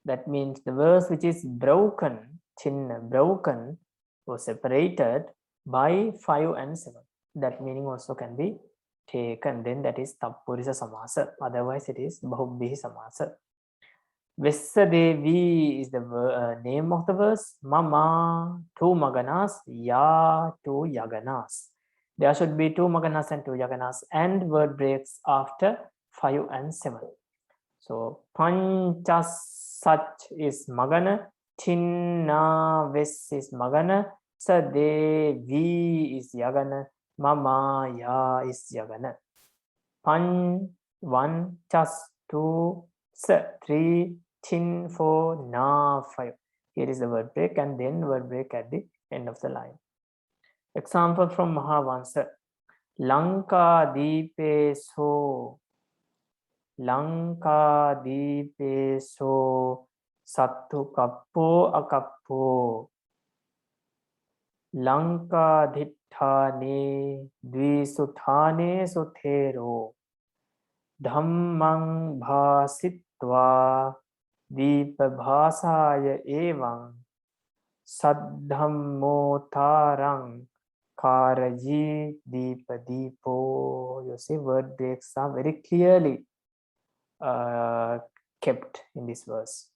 That means the verse which is broken, Chinna, broken or separated by 5 and 7. That meaning also can be taken. Then that is Tappurisa Samasa. Otherwise it is Bahubbihi Samasa. Vessadevi is the name of the verse. Mama, 2 Maganas, Ya, 2 Yaganas. There should be 2 Maganas and 2 Yaganas and word breaks after 5 and 7. So Panchasach is Magana, Chinna Ves is Magana, Sadevi is Yagana, Mama Ya is Yagana. Pan 1, Chas 2, Sa 3, Chin 4, Na 5. Here is the word break and then word break at the end of the line. Example from Mahavansa. Lanka Deepe So. Lanka Deepe So. Sattu Kappo Akappo. Lanka Dhitthane Dvisutthane Suthero. Dhammang Bhasitva Deepa Bhasaya Evang Saddhammo Tarang Karaji Deepa Deepo. You see, word breaks are very clearly kept in this verse.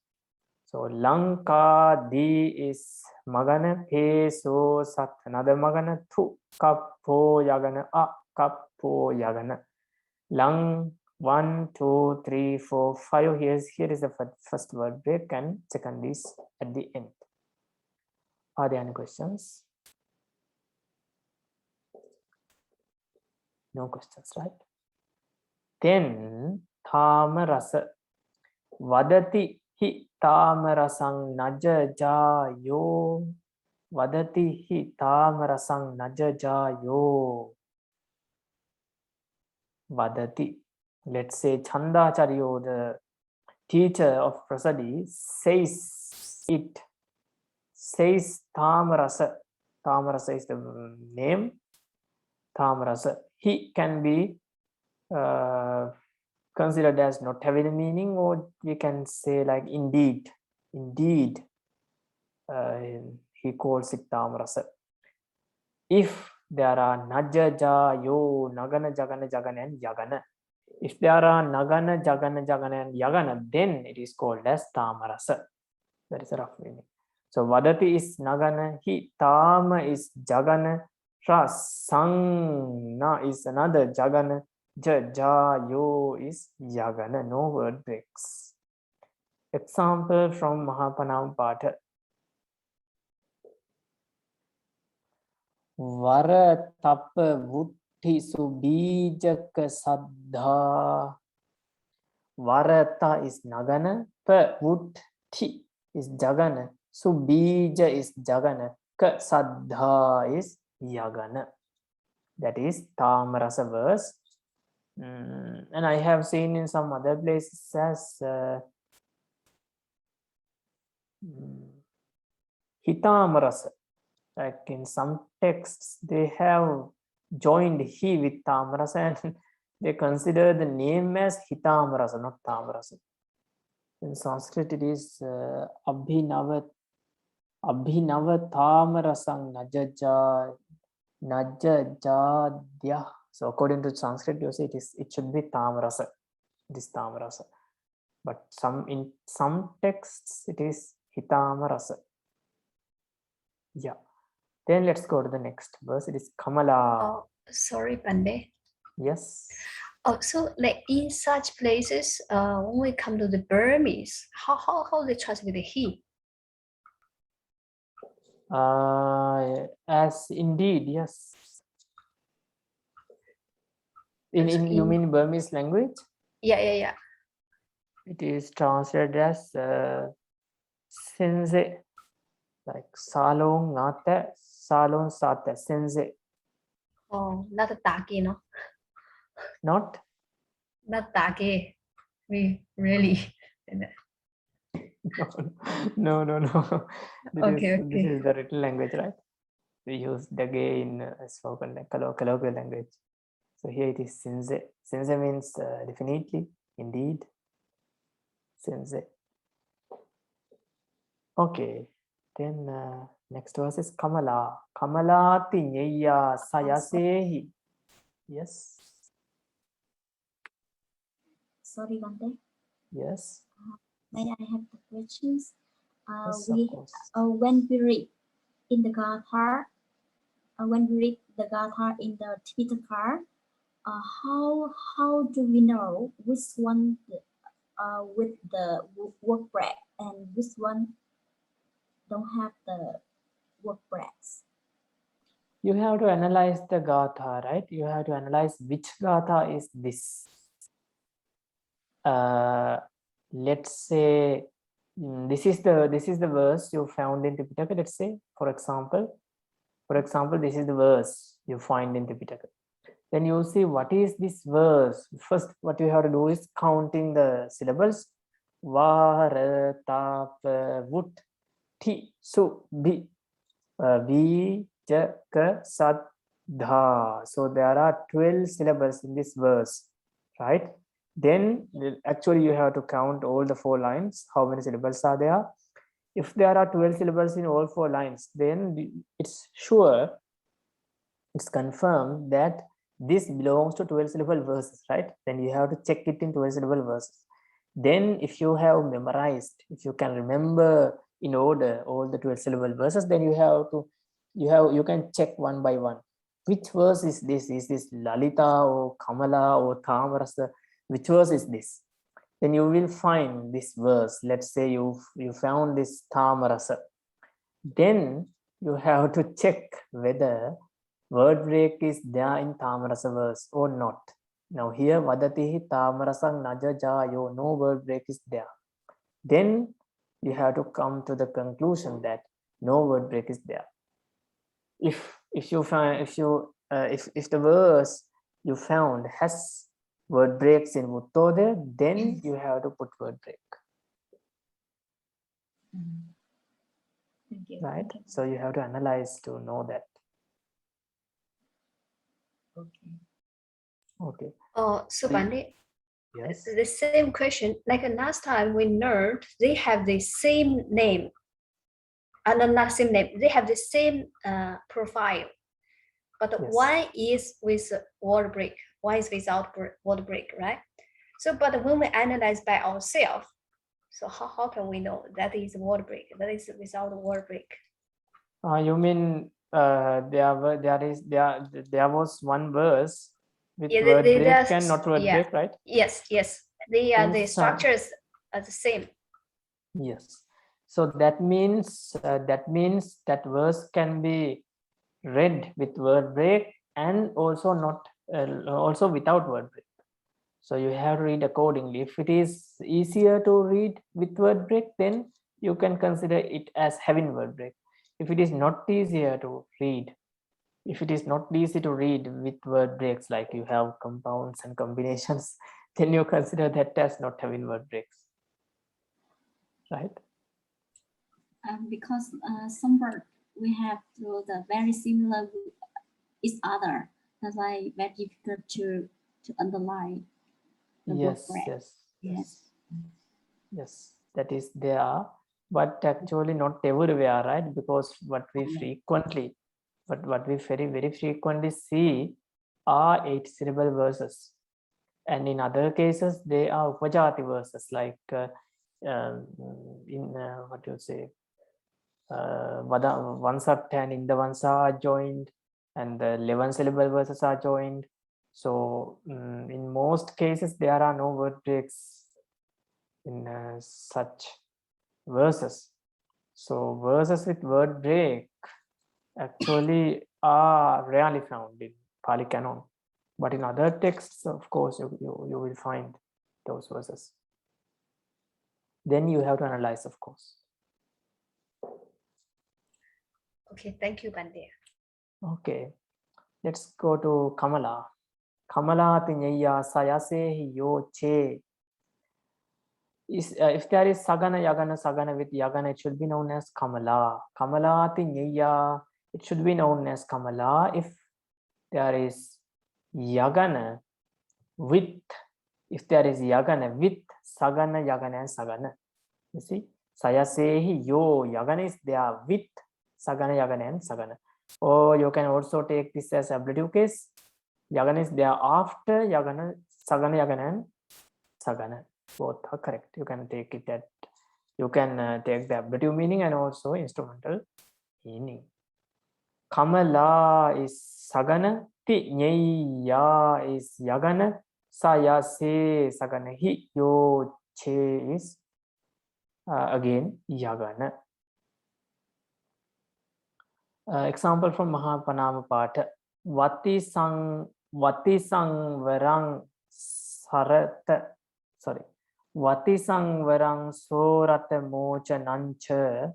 So Lanka Di is Magana, Pe So Sat, another Magana, Tu Kappo Yagana, A Kappo Yagana. Lang 1, 2, 3, 4, 5. Here is the first word break and second is at the end. Are there any questions? No questions, right? Then Thamarasa. Vadati hi Tamarasang najajayo. Vadati hi Tamarasang najajayo. Vadati. Let's say Chandacharyo, the teacher of Prasadi, says it. Says Tamarasa. Tamarasa is the name. Tamarasa. He can be considered as not having a meaning, or we can say like indeed. Indeed. He calls it Tamarasa. If there are Najaja, Yo, Nagana, Jagana, Jagana, and Yagana. If there are Nagana, Jagana, Jagana, and Yagana, then it is called as Tamarasa. That is a rough meaning. So Vadati is Nagana, Hi Tama is Jagana, Rasang Na is another Jagana, Ja, ja, yo is yagana, no word breaks. Example from Mahapanam Patha. Vara tapa vutti subijaka saddha. Varata is nagana, pa vutti is jagana, subija is jagana, ka saddha is yagana. That is Tamarasa verse. And I have seen in some other places as Hitamarasa. Like in some texts, they have joined he with Tamarasa and they consider the name as Hitamarasa, not Tamarasa. In Sanskrit, it is Abhinava Tamarasang Najajadya. So according to Sanskrit, you say it should be Tamarasa. It is Tamarasa. But in some texts it is Hitamarasa. Yeah. Then let's go to the next verse. It is Kamala. Oh, sorry, Pandey. Yes. Oh, so like in such places, when we come to the Burmese, how they translate the he? As indeed, yes. You mean Burmese language? Yeah. It is translated as sense, like salong nata, salong sata, sense. Oh, not Taki, no? Not? Not Taki. We really. No. Okay. This is the written language, right? We use dage in spoken colloquial language. So here it is sense. Sense means definitely, indeed. Sense. Okay. Then next verse is Kamala. Kamalati nyeya sayasehi. Yes. Sorry, Bante. Yes. May I have the questions? Yes, of course. When we read in the Gatha, when we read the Gatha in the Tipitaka, how do we know which one with the work break and which one don't have the work breaks? You have to analyze the Gatha, right? You have to analyze which Gatha is this. Let's say this is the verse you found in Tipitaka. Let's say, for example, this is the verse you find in Tipitaka. Then you see what is this verse. First, what you have to do is counting the syllables. Vara, tap, vut, ti, su, bi, vi, ja, ka, sat, dha. So there are 12 syllables in this verse, right? Then actually you have to count all the 4 lines. How many syllables are there? If there are 12 syllables in all 4 lines, then it's sure, it's confirmed that this belongs to 12 syllable verses, right? Then you have to check it in 12 syllable verses. Then if you have memorized, if you can remember in order all the 12 syllable verses, then you can check one by one. Which verse is this? Is this Lalita or Kamala or Tamarasa? Which verse is this? Then you will find this verse. Let's say you found this Tamarasa. Then you have to check whether word break is there in Tamarasa verse or not. Now here Vadatihi Tamarasang Najajayo, no word break is there. Then you have to come to the conclusion that no word break is there. If the verse you found has word breaks in Vuttodaya, then you have to put word break. Thank you. Right? Thank you. So you have to analyze to know that. Okay. So Pandey, Yes. the same question. Like last time we learned, they have the same name. Not same name. They have the same profile. But Yes. one is with word break, one is without word break, right? So, but when we analyze by ourselves, so how can we know that is word break, that is without word break? You mean there was one verse with Yeah, word break that's- and not word yeah. break, right? Yes, yes. The Since, structures are the same. Yes. So that means that verse can be read with word break and also not also without word break. So you have to read accordingly. If it is easier to read with word break, then you can consider it as having word break. If it is not easier to read, if it is not easy to read with word breaks, like you have compounds and combinations, then you consider that as not having word breaks, right? Because some word we have to the very similar with each other. That's why very difficult to underline the word Yes, break. yes, Yes. yes, yes, that is there, but actually not everywhere, right? Because what we frequently, what we very frequently see are 8-syllable verses, and in other cases they are upajati verses, like in what do you say, Vansat and Indavansa are joined, and the 11-syllable verses are joined. So in most cases there are no word breaks in such verses. So verses with word break actually are rarely found in Pali Canon, but in other texts, of course, you will find those verses. Then you have to analyze, of course. Okay, thank you, Bande. Okay, let's go to Kamala. Kamala tinyaya sayase yo che. If there is sagana, yagana, sagana with yagana, it should be known as Kamala. Kamala tinyaya, it should be known as Kamala. If there is yagana with, if there is yagana with sagana, yagana, and sagana. You see, sayasehi yo, yagana is there with sagana, yagana, and sagana. Or you can also take this as ablative case. Yagana is there after yagana, sagana, yagana, and sagana. Both are correct. You can take it that you can take the ablative meaning and also instrumental meaning. Kamala is sagana, ti nyaya is yagana, sayase sagana, hi yo che is again yagana. Example from Mahapanama Pata. Vati sang varang sarata, sorry. Vati sang varang sorata mocha nancha.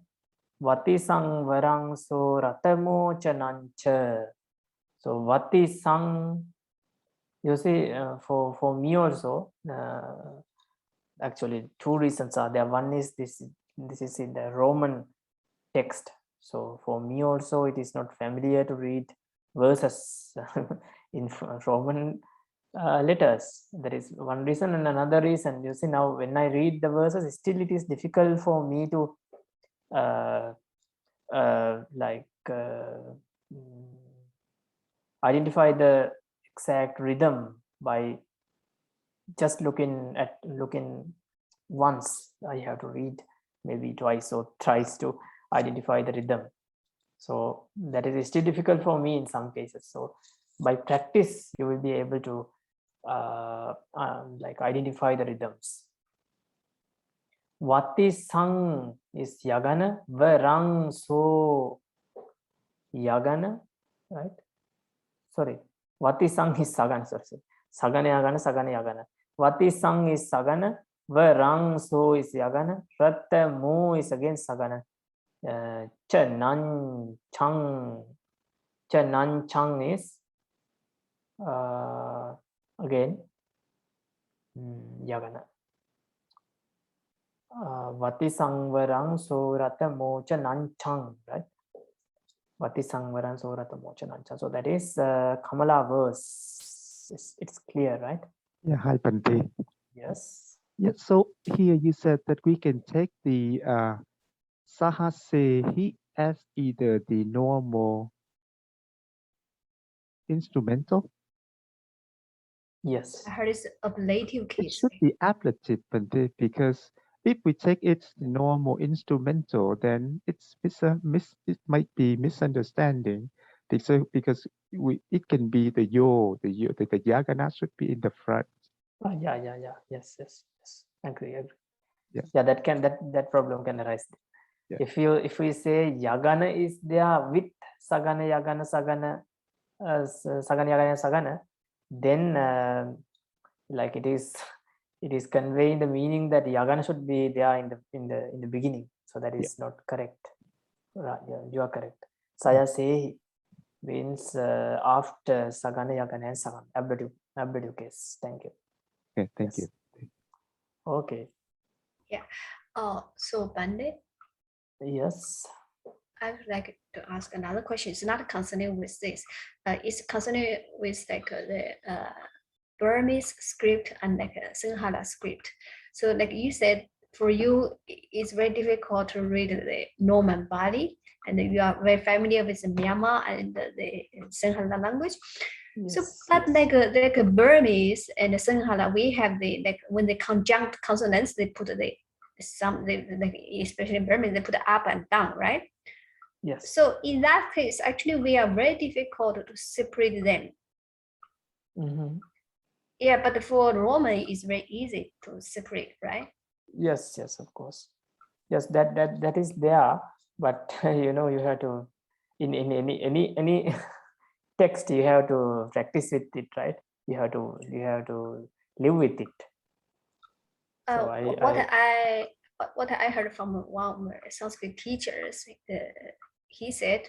Vati sang varang sorata mocha nancha. So Vati sang, you see, for me also, actually two reasons are there. One is this is in the Roman text. So for me also, it is not familiar to read verses in Roman letters. That is one reason, and another reason, you see, now when I read the verses, still it is difficult for me to identify the exact rhythm by just looking once. I have to read maybe twice or thrice to identify the rhythm. So that is still difficult for me in some cases. So by practice, you will be able to identify the rhythms. Vati sang is yagana, varang so yagana, right? Sorry, Vati sang is sagana, sorry. Sagana yagana, sagana yagana. Vati sang is sagana, varang so is yagana, ratta mu is again sagana. Cha nan chang is again yagana. Vati sangvarang sorata mocha nanchang, right? Vati sangvarang sorata mocha nanchang. So that is Kamala verse. It's clear, right? Yeah, hi Bante. Yes. Yeah, so here you said that we can take the sahasehi as either the normal instrumental. Yes. I heard it's ablative It case. should be ablative, Bante, because if we take it the normal instrumental, then it might be misunderstanding So because it can be the the yagana should be in the front. Yeah. Yes. Agree. Yeah. Yeah, that problem can arise. Yeah. If we say yagana is there with sagana, yagana, sagana, sagana, yagana, sagana, then like it is conveying the meaning that yagana should be there in the beginning. So that is not correct. Right, yeah, you are correct. Saya say means after sagana, yagana, and sagana. Ablative case. Thank you. Okay, thank you. Okay. So Pandit, Yes. I would like to ask another question. It's not concerning with this. It's concerning with like the Burmese script and like a Sinhala script. So like you said, for you, it's very difficult to read the Norman Pāļi, and you are very familiar with the Myanmar and the Sinhala language. Yes, So, but like a Burmese and the Sinhala, we have the like when they conjunct consonants, they put the like especially in Burmese, they put up and down, right? Yes. So in that case, actually, we are very difficult to separate them. Mm-hmm. Yeah, but for Roman, it's very easy to separate, right? Yes, of course. Yes, that is there, but you know, you have to in any text, you have to practice with it, right? You have to live with it. So what I heard from one of my Sanskrit teachers, he said,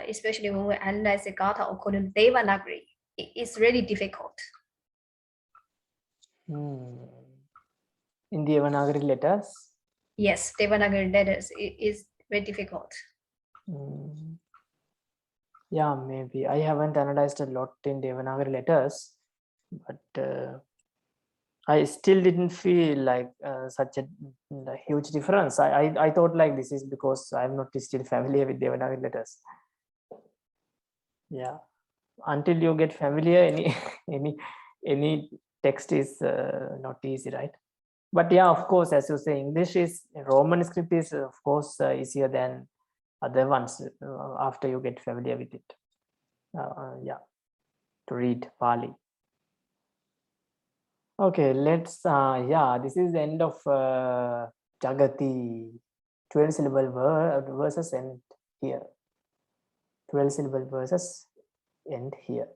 especially when we analyze the Gatha according to Devanagari, it's really difficult. In the Devanagari letters? Yes, Devanagari letters is very difficult. Yeah, maybe. I haven't analyzed a lot in Devanagari letters, but I still didn't feel like such a huge difference. I thought like this is because I'm not still familiar with Devanagari letters. Yeah, until you get familiar, any text is not easy, right? But yeah, of course, as you say, Roman script is of course easier than other ones after you get familiar with it. Yeah, to read Pāļi. Okay, let's this is the end of Jagati. 12 syllable verses end here. 12 syllable verses end here.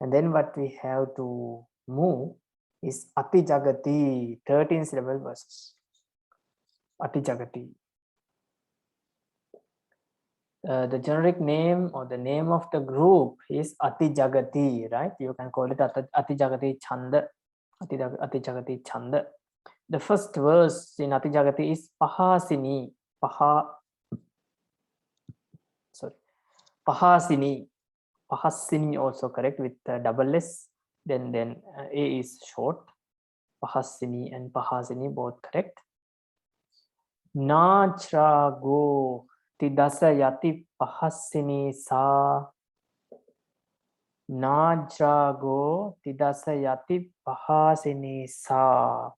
And then what we have to move is Ati Jagati, 13 syllable verses. Ati Jagati. The generic name or the name of the group is Ati Jagati, right? You can call it Ati Jagati Chanda. Ati Jagati Chanda. The first verse in Ati Jagati is Pahasini. Pahasini. Pahasini also correct with double S. Then A is short. Pahasini and Pahasini both correct. Nachrago tidasa yati pahasini sa. Najrago tidasa yati pahasini sa.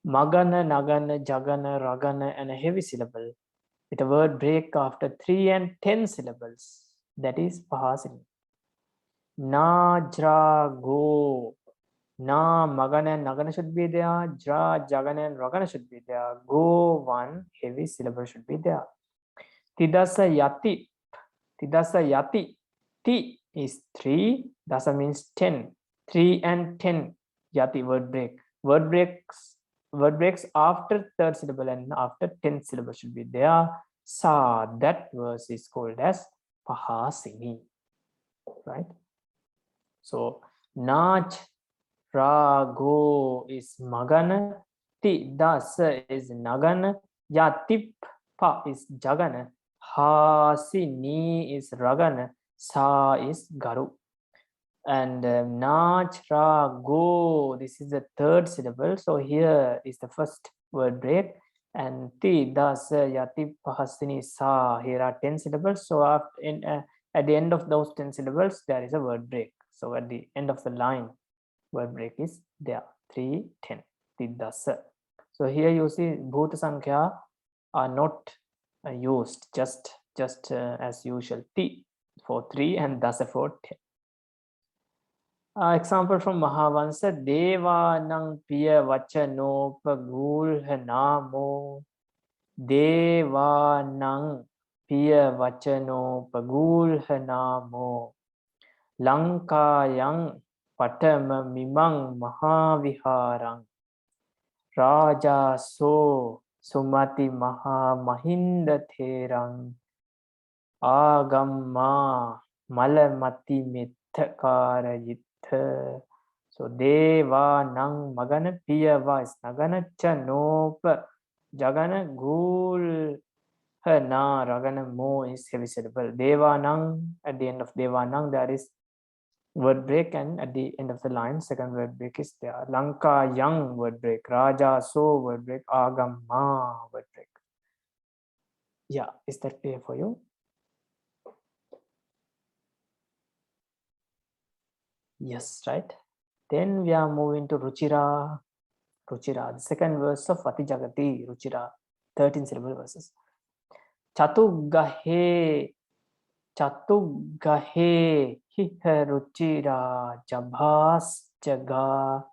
Magana, Nagana, Jagana, Ragana, and a heavy syllable with a word break after 3 and 10 syllables. That is Pahasini. Najrago. Na, Magana, and Nagana should be there. Jra, Jagana, and Ragana should be there. Go, 1 heavy syllable should be there. Tidasa Yati. Tidasa Yati. Ti is 3. Dasa means 10. 3 and 10. Yati word break. Word breaks after 3rd syllable and after 10th syllable should be there. Sa, that verse is called as Pahasini. Right? So, Nach, Rago is Magana. Ti, Dasa is Nagana. Yatip, Pa is Jagana. Hasini is Ragana. Sa is Garu. And Nach, Ra, Go, this is the 3rd syllable. So here is the first word break. And Ti, Das, Yati, Pahasini, Sa, here are 10 syllables. So at the end of those 10 syllables, there is a word break. So at the end of the line, word break is there. 3, 10. Ti, Das. So here you see Bhuta Sankhya are not used just as usual. Ti, for 3 and Dasa for 10. Example from Mahavansa, Devanang Piya Vachanopagulha Namo. Devanang Piya Vachanopagulha Namo. Lankayang Patama Mimang Mahaviharang. Raja So Sumati Maha Mahinda Therang. Agamma Malamati Mithakara Yittha. So Devanang Magana Piyava is Nagana Chanopa Jagana Gul Na Ragana Mo is heavy syllable. Devanang, at the end of Devanang there is word break, and at the end of the line second word break is there. Lanka Yang word break, Raja So word break, Agamma word break. Yeah, is that clear for you? Yes, right. Then we are moving to Ruchira. Ruchira, the second verse of Atijagati, Ruchira, 13 syllable verses. Chatugahe, Chatugahe, Hiha Ruchira, Jabhas Jaga.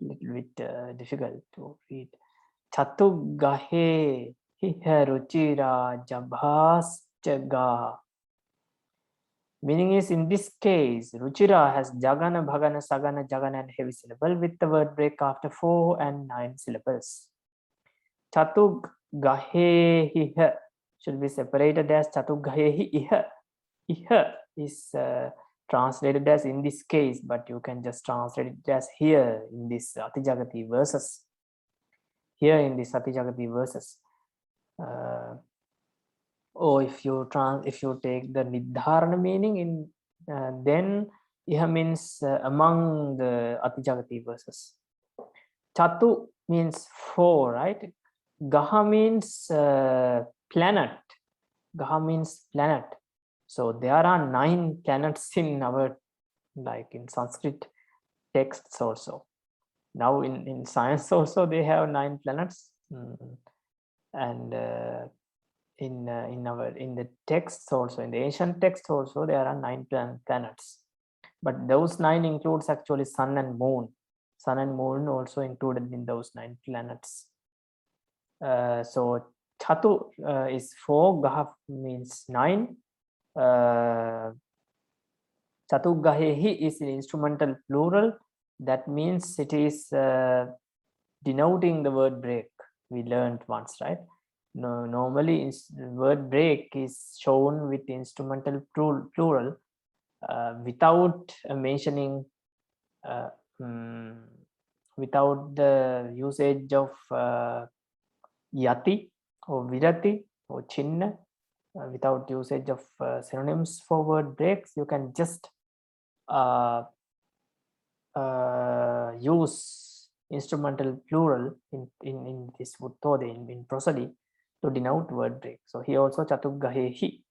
Little bit difficult to read. Chatugahe, Hiha Ruchira, Jabhas Jaga. Meaning is, in this case, Ruchira has Jagana, Bhagana, Sagana, Jagana and heavy syllable with the word break after 4 and 9 syllables. Chatug Gahe Hiha should be separated as Chatug Gahe Iha. Iha is translated as in this case, but you can just translate it as here in this Atijagati verses. Here in this Atijagati verses. Or if you take the Nidharana meaning in, then Iha means among the Atijagati verses. Chatu means 4, right? Gaha means planet. Gaha means planet. So there are 9 planets in our, like in Sanskrit texts also. Now in science also they have 9 planets, and in the texts also, in the ancient texts also, there are 9 planets, but those 9 includes actually sun and moon. Sun and moon also included in those 9 planets. So Chatu is 4, Gaha means 9. Chatugahehi is an instrumental plural. That means it is denoting the word break. We learned once, right? No, normally word break is shown with instrumental plural without mentioning, without the usage of yati or virati or chinna, without usage of synonyms for word breaks. You can just use instrumental plural in this Vuttodaya, in prosody, to denote word break. So here also Chatugahehi.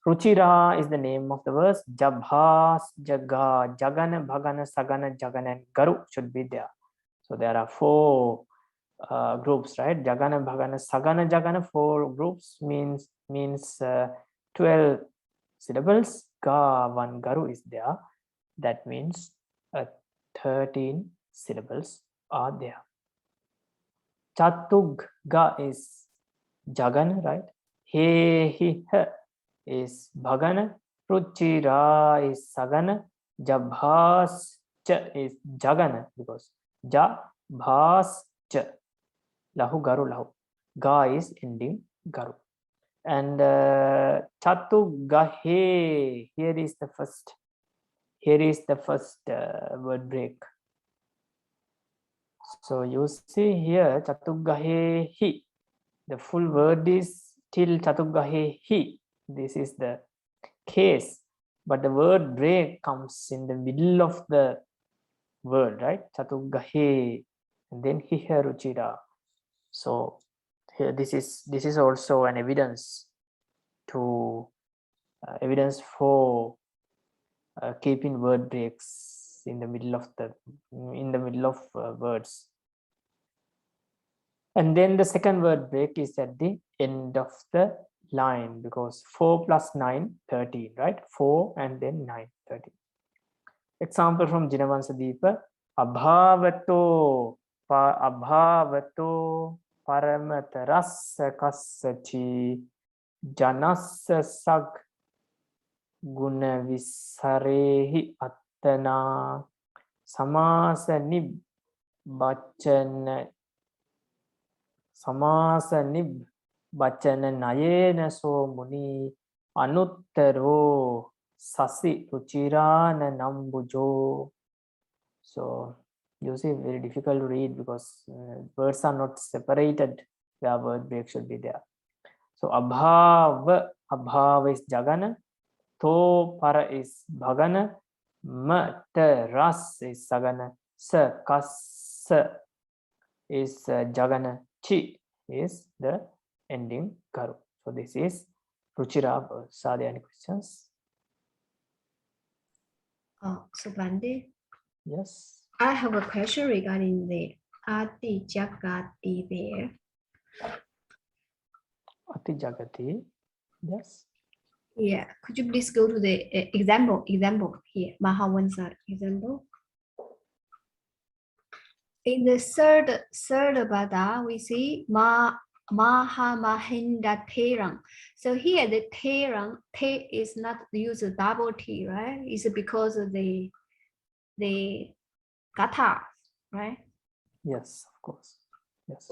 Ruchira is the name of the verse. Jabhas, Jaga, Jagana, Bhagana, Sagana, Jagana and Garu should be there. So there are 4 groups, right? Jagana, Bhagana, Sagana, Jagana, 4 groups means 12 syllables. Ga, 1 Garu is there. That means 13 syllables are there. Chatug Ga is Jagana, right? He, hi, ha is Bhagana. Ruchira is Sagana. Jabhas cha is Jagana, because Ja, Bhas cha. Lahu, Garu, Lahu. Ga is ending Garu. And Chatu Gahe, here is the first word break. So you see here Chatugahehi. The full word is till Chatugahehi. This is the case, but the word break comes in the middle of the word, right? Chatugahe, and then Hiha Ruchira. So here this is also an evidence to evidence for keeping word breaks in the middle of words. And then the second word break is at the end of the line because 4 plus 9, 13, right? 4 and then 9, 13. Example from Vijitānandābhivaṃsa, abhavato paramatarassa kassachi janassa sag guna visarehi attana samasa nib bachana nayena so muni anuttaro sasi ruchirana nambujo. So you see, very difficult to read because words are not separated where word break should be there. So abhav is jagana, to para is bhagana, ras is sagana, sa kas is jagana, chi is the ending karu. So this is ruchira verse. Are there any questions? So Bande, Yes. I have a question regarding the Ati Jagati there. Ati jagati. Yes. Yeah, could you please go to the example here, Mahavansa example. In the third pada, we see Maha Mahinda Terang. So here the Terang, te is not use a double T, right? It's because of the Gatha, right? Yes, of course. Yes.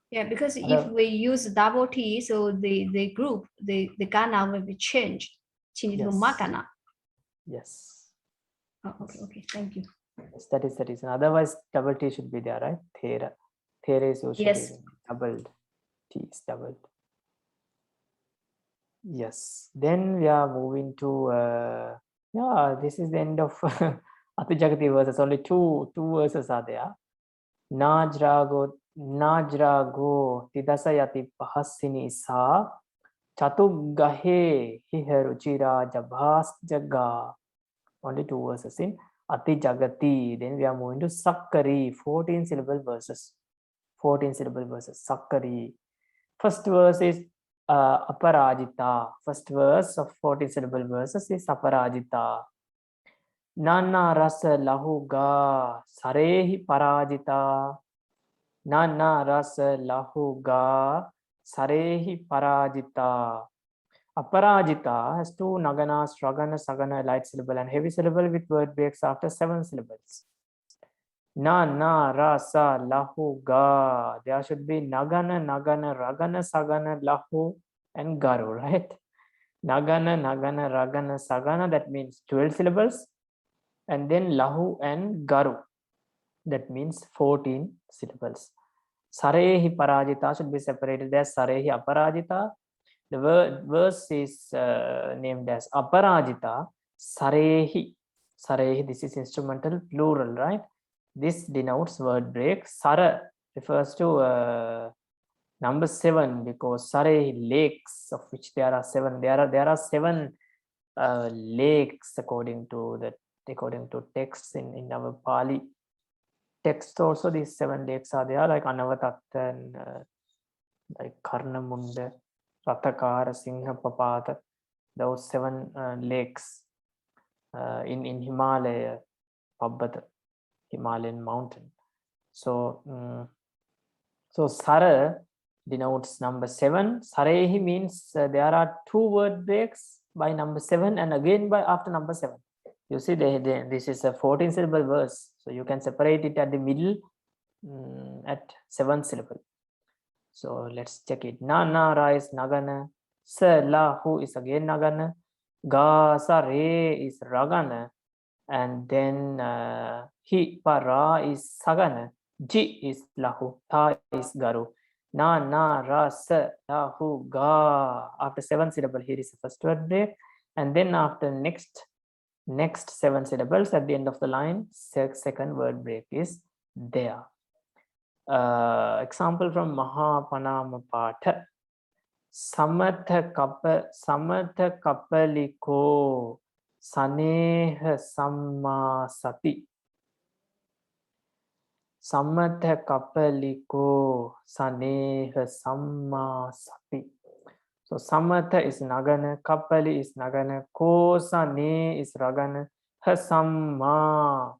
Yeah, because if we use double T, so the group, the Gana will be changed. Change to Yes. Makana. Yes. Oh, okay, thank you. Yes, that is the reason. Otherwise, double T should be there, right? Thera. Thera is usually Yes. doubled. T is doubled. Yes. Then we are moving to yeah, this is the end of Ati Jagati verses. Only two verses are there. Najrago tidasayati pahassini sa chatuggahe hiharuchira jabhas jaga. Only two verses in Ati Jagati. Then we are moving to Sakkari, 14 syllable verses. 14 syllable verses. Sakkari. First verse is Aparajita. First verse of 14 syllable verses is Aparajita. Nana rasa lahuga sarehi parajita. Nana rasa lahuga sarehi parajita. Aparajita has two naganas, ragana, sagana, light syllable and heavy syllable with word breaks after 7 syllables. Na rasa lahu ga. There should be nagana, ragana, sagana, lahu and garu, right? Nagana, ragana, sagana, that means 12 syllables. And then lahu and garu, that means 14 syllables. Sarehi parajita should be separated as sarehi aparajita. The verse is named as Aparajita, Sarehi. Sarehi, this is instrumental plural, right? This denotes word break. Sara refers to number 7 because Sarehi, lakes, of which there are 7. There are 7 lakes according to texts in our Pāļi text. Also, these 7 lakes are there, like Anavatatta and like Karnamunda, Ratakara, Singha, Papata, those 7 lakes in Himalaya, Pabbata, Himalayan mountain. So, so Sara denotes number 7. Sarehi means there are 2 word breaks by number 7 and again by after number 7. You see, this is a 14 syllable verse, so you can separate it at the middle at 7 syllable. So let's check it. Na ra is nagana, sa la hu is again nagana, ga sa re is ragana, and then hi pa ra is sagana, ji is lahu, ta is garu. Na ra sa la hu ga. After 7 syllable, here is the first word break, and then after next 7 syllables at the end of the line, second word break is there. Example from Mahapanama Patha. Samatha kapaliko saneha samma sati. Samatha kapaliko saneha samma sati. So So Samatha is Nagana, Kapali is Nagana, Kosane is Ragana, Hasamma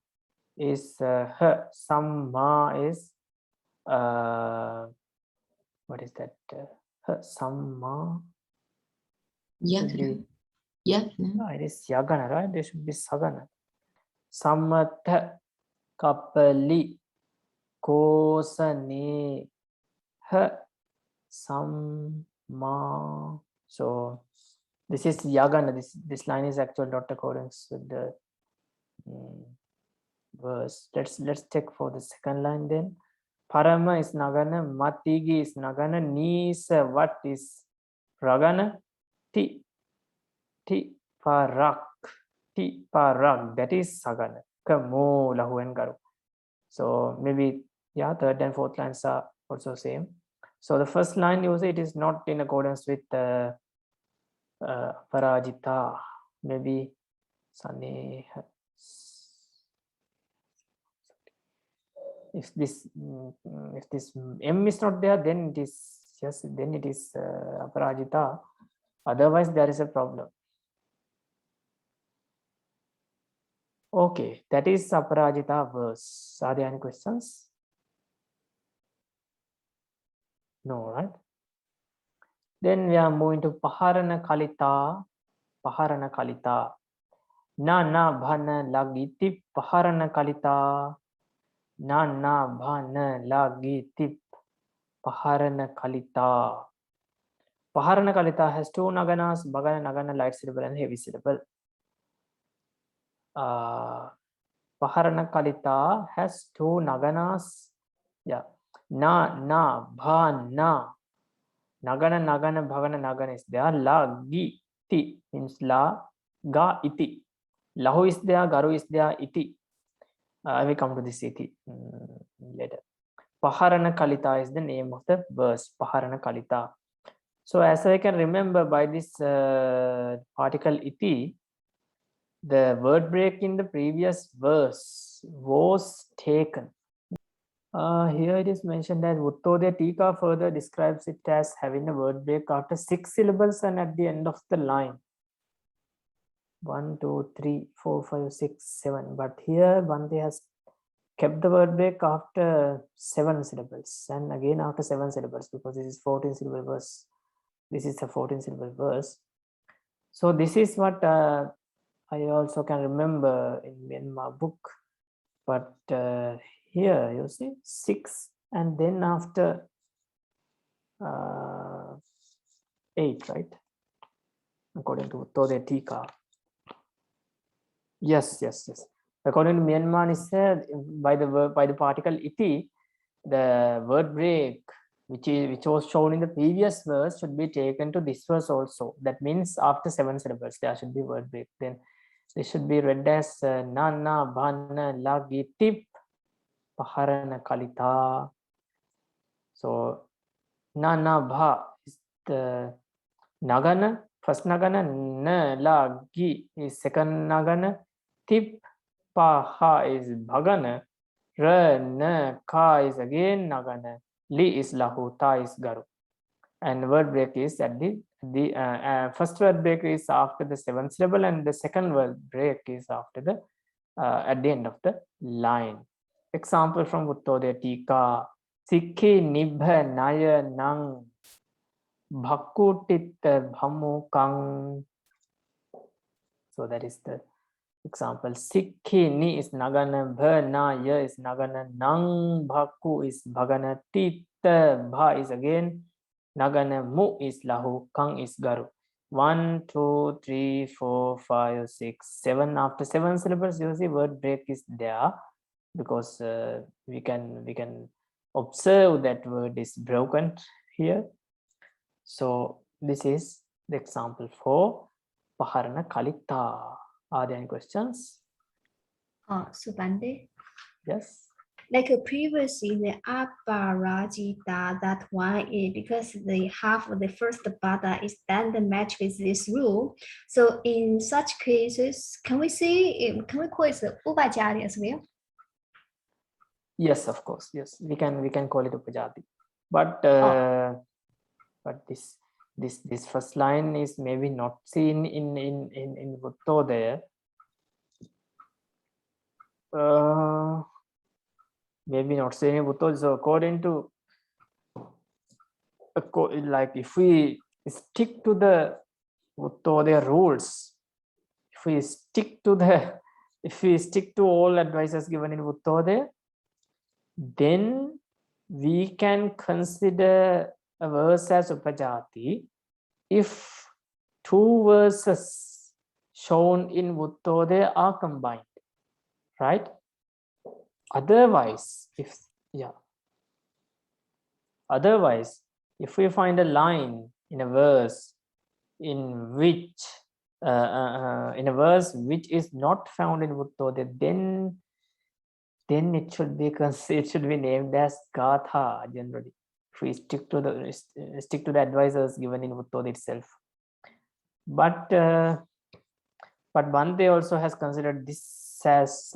is her, Samma is what is that? Her, Samma. Yagna. Yagna. It is Yagana, right? There should be Sagana. Samatha, Kapali, Kosane, her, Samma. So this is Yagana. This line is actually not accordance with the verse. Let's check for the second line then. Parama is Nagana, Matigi is Nagana, Nisa what is Ragana, Ti Parak, that is Sagana, Kamo Lahu and Garu. So maybe yeah, third and fourth lines are also same. So the first line you say it is not in accordance with Parajita, maybe Sane. If this M is not there, then it is then it is Aparajita. Otherwise, there is a problem. Okay, that is Aparajita verse. Are there any questions? No, right? Then we are moving to Paharana Kalita. Paharana Kalita. Na bhana lagiti Paharana Kalita. Na bhana lagiti Paharana Kalita. Paharana Kalita has two naganas, Bagana Nagana, light syllable and heavy syllable. Paharana Kalita has two naganas. Yeah. Na, bha, na. Nagana, bhagana, nagana is there. La, gi, ti means la, ga, iti. Lahu is there, garu is there, iti. I will come to this iti later. Paharana Kalita is the name of the verse. Paharana Kalita. So as I can remember by this particle iti, the word break in the previous verse was taken. Here it is mentioned that Vuttodaya Tika further describes it as having a word break after 6 syllables and at the end of the line. 1, 2, 3, 4, 5, 6, 7. But here Bhante has kept the word break after 7 syllables and again after 7 syllables because this is 14 syllable verse. This is a 14 syllable verse. So this is what I also can remember in Myanmar book. But here you see 6 and then after 8, right? According to Vuttodaya Tika. Yes. According to Myanmar, is said by the particle iti, the word break which was shown in the previous verse should be taken to this verse also. That means after 7 syllables there should be word break. Then this should be read as na bhana lagitip paharana kalita. So na bha is the nagana, first nagana, na lagi is second nagana, tip paha is bhagana, ra na ka is again nagana, li is lahu, ta is garu. And word break is at the first word break is after the 7th syllable and the second word break is after the at the end of the line. Example from Vuttodaya Tika. Sikhi nibha naya nang bhakutit bhamukang. So that is the example. Sikhi ni is nagana, bha naya is nagana, nang bhaku is bhagana, tita bha is again nagana, mu is lahu, kang is garu. 1, 2, 3, 4, 5, 6, 7. After 7 syllables, you see word break is there because we can observe that word is broken here. So this is the example for Paharana Kalita. Are there any questions? So Bhante, Yes. like previously the Aparajita, that one is because they have the first pada is then the match with this rule. So in such cases, can we call it Upajati as well? Yes, of course. Yes, we can call it Upajati. But this this first line is maybe not seen in Vuttodaya. Maybe not seen in Vuttodaya. So according to like if we stick to the Vuttodaya rules, if we stick to all advices given in Vuttodaya, then we can consider a verse as Upajati if two verses shown in Vuttodaya are combined, right? Otherwise, if we find a line in a verse in which which is not found in Vuttodaya, then it should be named as Gatha generally. If we stick to the advisors given in Vuttodaya itself. But Bhante also has considered this as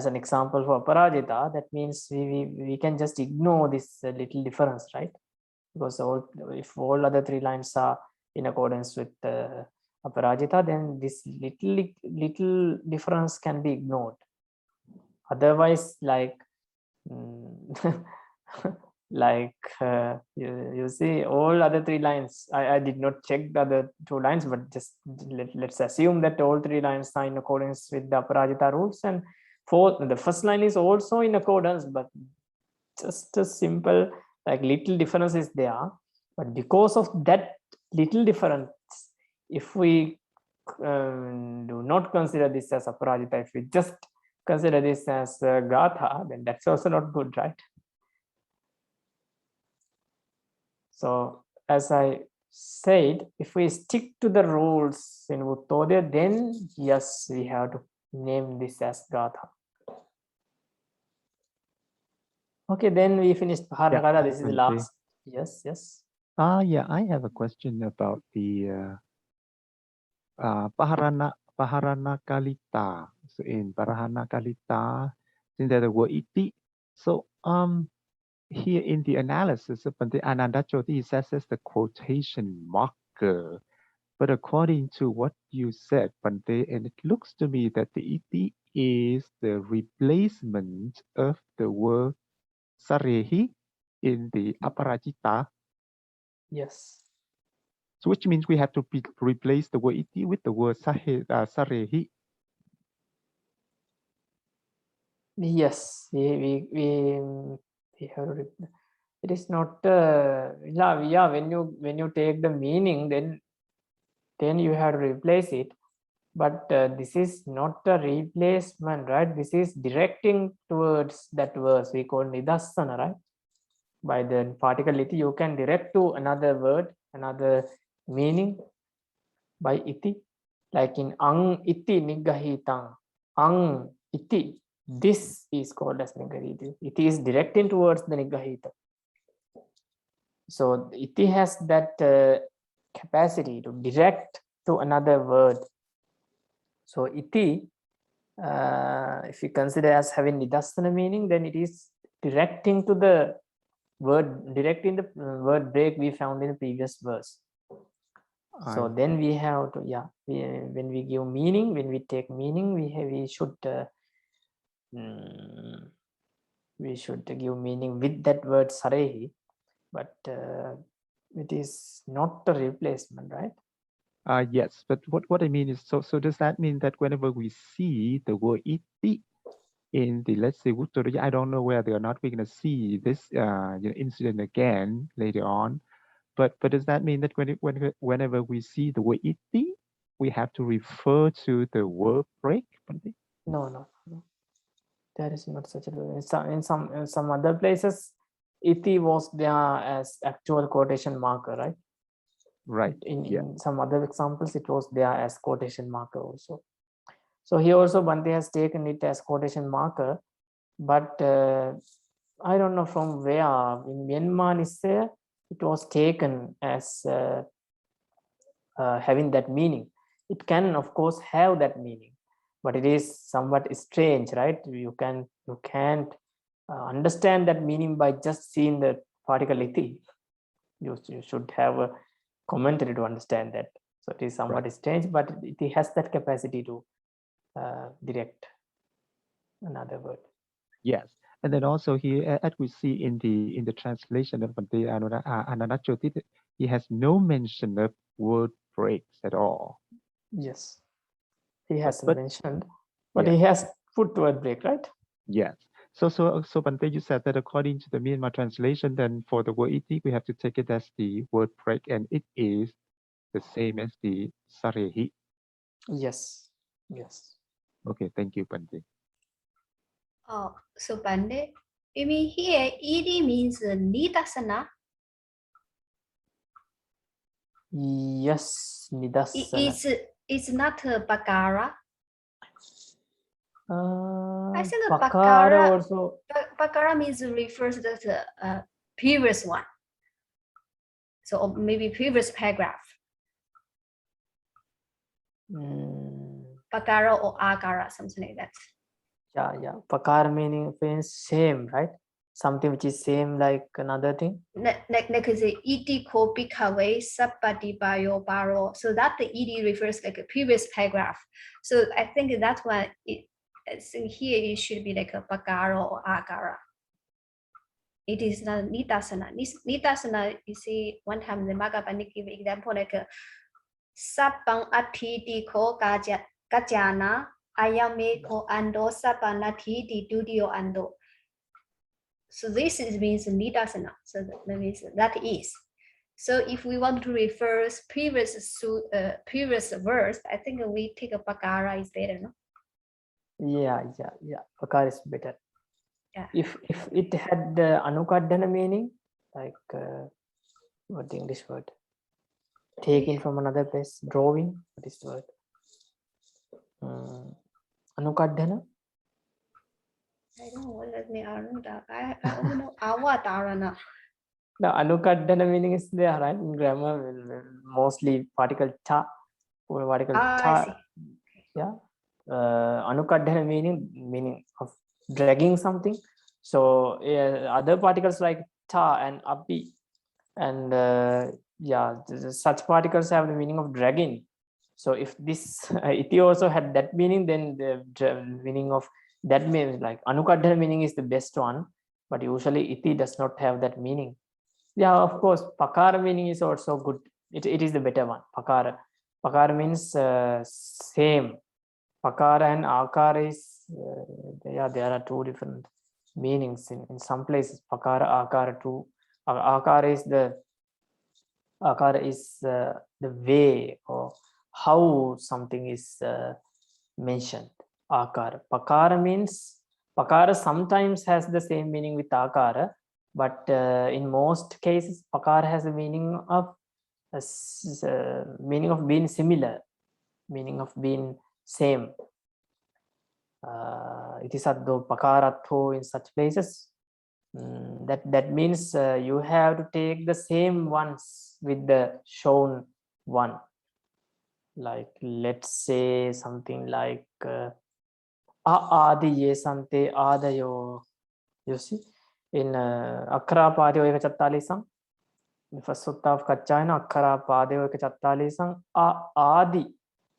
an example for Aparajita. That means we can just ignore this little difference, right? Because if all other three lines are in accordance with Aparajita, then this little difference can be ignored. Otherwise, like you see all other three lines, I did not check the other two lines, but just let's assume that all three lines are in accordance with the Aparajita rules, and the first line is also in accordance, but just a simple like little difference is there. But because of that little difference, if we do not consider this as Aparajita, if we just consider this as Gatha, then that's also not good, right? So as I said, if we stick to the rules in Vuttodaya, then yes, we have to name this as Gatha. Okay, then we finished Paharana Gatha. This is the last. Yes. Yeah, I have a question about the Paharana Kalita. So in Paharana Kalita, since there's the word iti, so here in the analysis of the Ananda Jyoti, says as the quotation marker. But according to what you said, Bhante, and it looks to me that the iti is the replacement of the word sarehi in the Aparajita. Yes. So which means we have to replace the word iti with the word sarehi. Yes, we have to. It is not. Yeah. When you take the meaning, then you have to replace it. But this is not a replacement, right? This is directing towards that verse. We call nidassana, right? By the particle iti, you can direct to another word, another meaning by iti. Like in ang iti niggahitang. Ang iti. This is called as niggahita. It is directing towards the niggahita. So iti has that capacity to direct to another word. So iti, if you consider as having nidassana meaning, then it is directing to the word, directing the word break we found in the previous verse. So then we have to, when we give meaning, when we take meaning, we should give meaning with that word sarehi, but it is not a replacement, right? Yes, but what I mean is, so does that mean that whenever we see the word iti in the, let's say, Vuttodaya, I don't know whether or not we're going to see this incident again later on, but does that mean that whenever we see the word iti, we have to refer to the word break? No. There is not such a rule. In some other places, iti was there as actual quotation marker, right? Right. In some other examples, it was there as quotation marker also. So here also Bhante has taken it as quotation marker, but I don't know from where. In Myanmar, it was taken as having that meaning. It can, of course, have that meaning, but it is somewhat strange, right? You can't understand that meaning by just seeing the particle iti. You should have a commentary to understand that. So it is somewhat strange, but it has that capacity to direct another word. Yes, and then also here, as we see in the translation of Bhante Ananachoti, he has no mention of word breaks at all. Yes, he hasn't but- mentioned, but yeah. he has put word break, right? Yes. So Bhante, you said that according to the Myanmar translation, then for the word iti, we have to take it as the word break, and it is the same as the sarehi. Yes, yes. Okay, thank you, Bhante. Oh, so Pande, you mean here ed means nidasana? Yes, nidasana. It's not a bakara. I think the Pakara also. bakara means refers to the previous one. So or maybe previous paragraph. Bakara or agara, something like that. Yeah. Pakara means same, right? Something which is same like another thing. Like say iti ko bhikkhave sappati bayo baro. So that the ed refers like a previous paragraph. So I think that's why so here it should be like a bakara or agara. It is not nidasana. Nidasana, you see, one time the Magabani give example like a sapang atiti ko kajana ayame ko ando sapanati di dudio ando. So this means nidasana. So that means that is. So if we want to refer previous verse, I think we take a bakara is better, no? Yeah. Pakara is better. Yeah. If it had the anukaddhana meaning, like what the English word? Taken from another place, drawing. What is the word? Anukaddhana. I don't know what that means. I only know avatarana. The anukaddhana meaning is there, right? In grammar, mostly particle ta or particle I see. ta. Yeah. Anukaddhana meaning of dragging something. So other particles like ta and api and such particles have the meaning of dragging. So if this iti also had that meaning, then the meaning of that means like anukaddhana meaning is the best one, but usually iti does not have that meaning. Yeah, of course, pakara meaning is also good. It is the better one. Pakara means same. Pakara and akara is there are two different meanings in some places. Pakara, akara too. Akara is the way or how something is mentioned. Akara. Pakara sometimes has the same meaning with akara, but in most cases pakara has the meaning of being similar, meaning of being same. It is addo pakaratho in such places. That means you have to take the same ones with the shown one. Like let's say something like adi ye sante adayo. You see in akara padyo eka chattalisam, the first sutta of Kachayana akara padyo eka chattalisam adi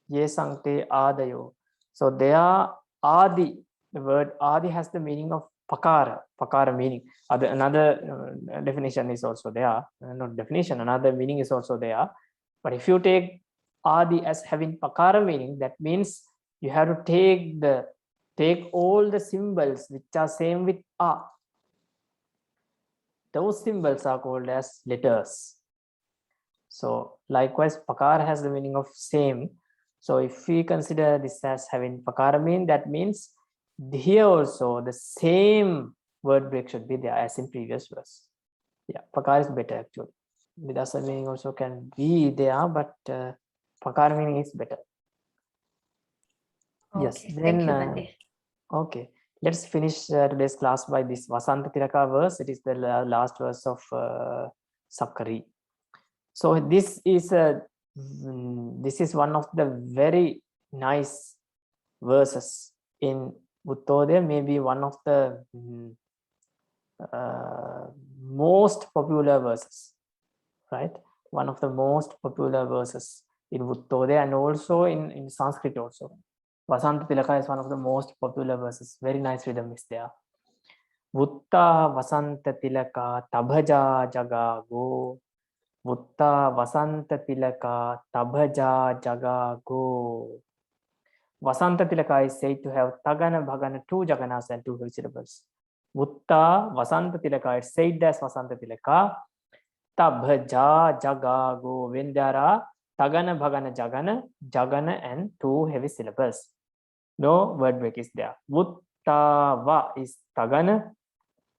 ye sante adayo. So there adi, the word adi has the meaning of pakara meaning. Another definition is also there, not definition, another meaning is also there. But if you take adi as having pakara meaning, that means you have to take all the symbols which are same with a. Those symbols are called as letters. So likewise, pakara has the meaning of same. So if we consider this as having pakara mean, that means here also the same word break should be there as in previous verse. Yeah, pakara is better actually. Vidasa meaning also can be there, but pakara meaning is better. Okay, Yes, thank then you, Bande. okay, let's finish today's class by this Vasanta Tiraka verse. It is the last verse of Sakkari. So this is one of the very nice verses in Vuttodaya, maybe one of the most popular verses. right? One of the most popular verses in Vuttodaya and also in Sanskrit also. Vasanta Tilaka is one of the most popular verses. Very nice rhythm is there. Vutta Vasanta Tilaka Tabhaja Jaga Go. Vutta Vasanta Tilaka Tabhaja Jaga Go. Vasanta Tilaka is said to have Tagana Bhagana, 2 Jaganas and 2 syllables. Vutta Vasanta Tilaka is said as Vasanta Tilaka. Tabhaja Jaga Go. When there are Tagana Bhagana Jagana and 2 heavy syllables. No word break is there. Vuttava is Tagana.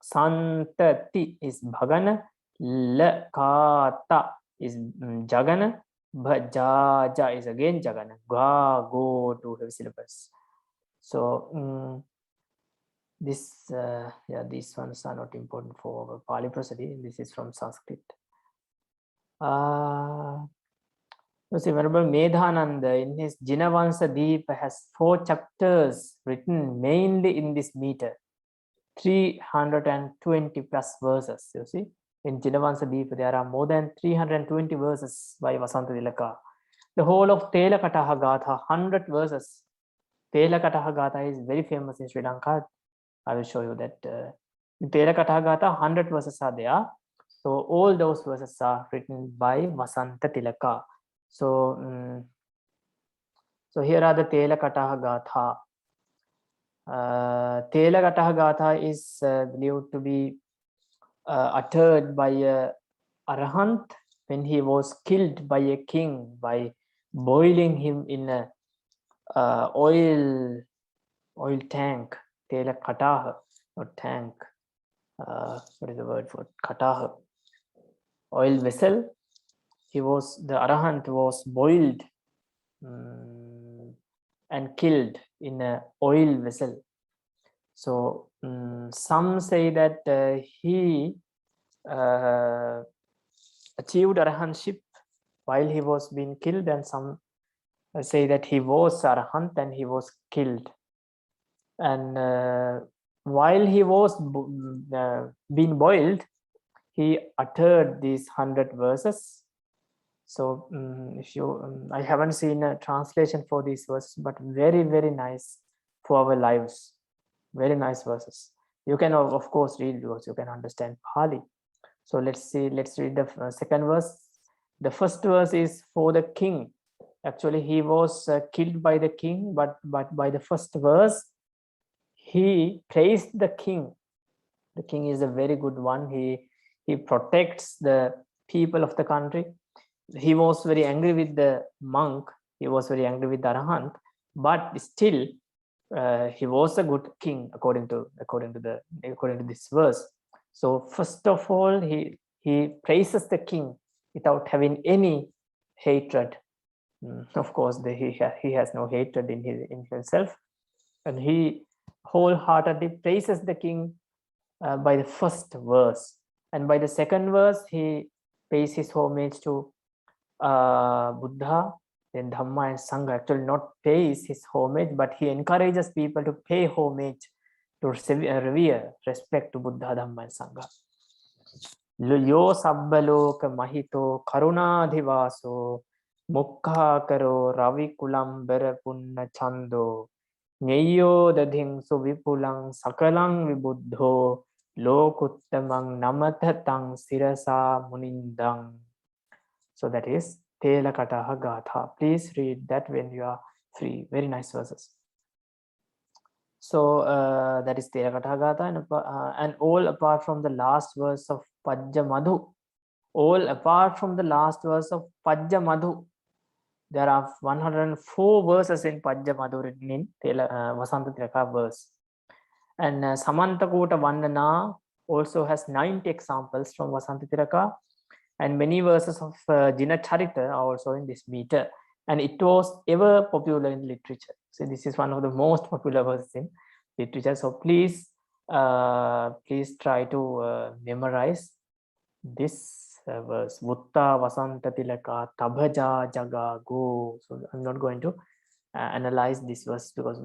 Santati is Bhagana. Lakata is Jagana. Bhajaja is again Jagana. Ga, go, 2 heavy syllables. So this these ones are not important for our Pāli prosody. This is from Sanskrit. Venerable Medhananda in his Vijitānandābhivaṃsa has 4 chapters written mainly in this meter. 320 plus verses, you see. In Vijitānandābhivaṃsa there are more than 320 verses by Vasanta Tilaka. The whole of Telakataha Gatha, 100 verses. Telakataha Gatha is very famous in Sri Lanka. I will show you that. In Telakataha Gatha, 100 verses are there. So all those verses are written by Vasanta Tilaka. So, so here are the Telakataha Gatha. Telakataha Gatha is believed to be uttered by a Arahant when he was killed by a king by boiling him in a oil tank. Telakataha, not tank. What is the word for kataha? Oil vessel. The Arahant was boiled and killed in an oil vessel. So some say that he achieved Arahantship while he was being killed, and some say that he was Arahant and he was killed. And while he was being boiled, he uttered these 100 verses. So if you, I haven't seen a translation for these verses, but very, very nice for our lives. Very nice verses. You can of course read those. You can understand Pāli. So let's see. Let's read the second verse. The first verse is for the king. Actually, he was killed by the king, but by the first verse, he praised the king. The king is a very good one. He protects the people of the country. He was very angry with the monk. He was very angry with the Arahant, but still he was a good king according to this verse. So first of all, he praises the king without having any hatred. Of course, he has no hatred in himself, and he wholeheartedly praises the king by the first verse. And by the second verse, he pays his homage to Buddha, then Dhamma and Sangha. Actually not pays his homage, but he encourages people to pay homage, to revere, respect to Buddha, Dhamma and Sangha. Yo sabbaloka mahito karunadhivaso mukha karo ravikulambara punna chando nyeyo dadhing suvipulang sakalang vibuddho lokuttamang namathatang sirasa munindang. So that is Telakataha Gatha. Please read that when you are free. Very nice verses. So that is Telakataha Gatha, and all apart from the last verse of Pajja Madhu. All apart from the last verse of Pajja Madhu. There are 104 verses in Pajja Madhu written in Vasanta Tilaka verse. And Samantakota Vandana also has 90 examples from Vasanta Tilaka. And many verses of Jinacharita are also in this meter. And it was ever popular in literature. So this is one of the most popular verses in literature. So please, please try to memorize this verse. Vutta Vasanta Tilaka Tabhaja Jaga Go. So I'm not going to analyze this verse because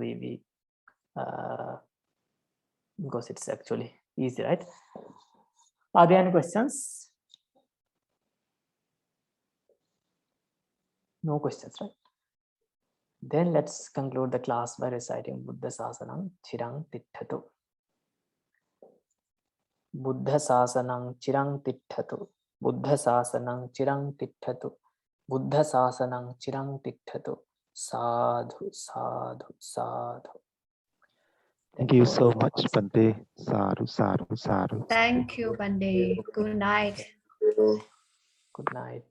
because it's actually easy, right? Are there any questions? No questions, right? Then let's conclude the class by reciting Buddha Sasanam Chirang Titthatu. Buddha Sasanam Chirang Titthatu. Buddha Sasanam Chirang Titthatu. Buddha Sasanam Chirang Titthatu. Sadhu, sadhu, sadhu. Thank you so much, Bante. Sadhu, sadhu, sadhu. Thank you, Bande. Good night. Good night.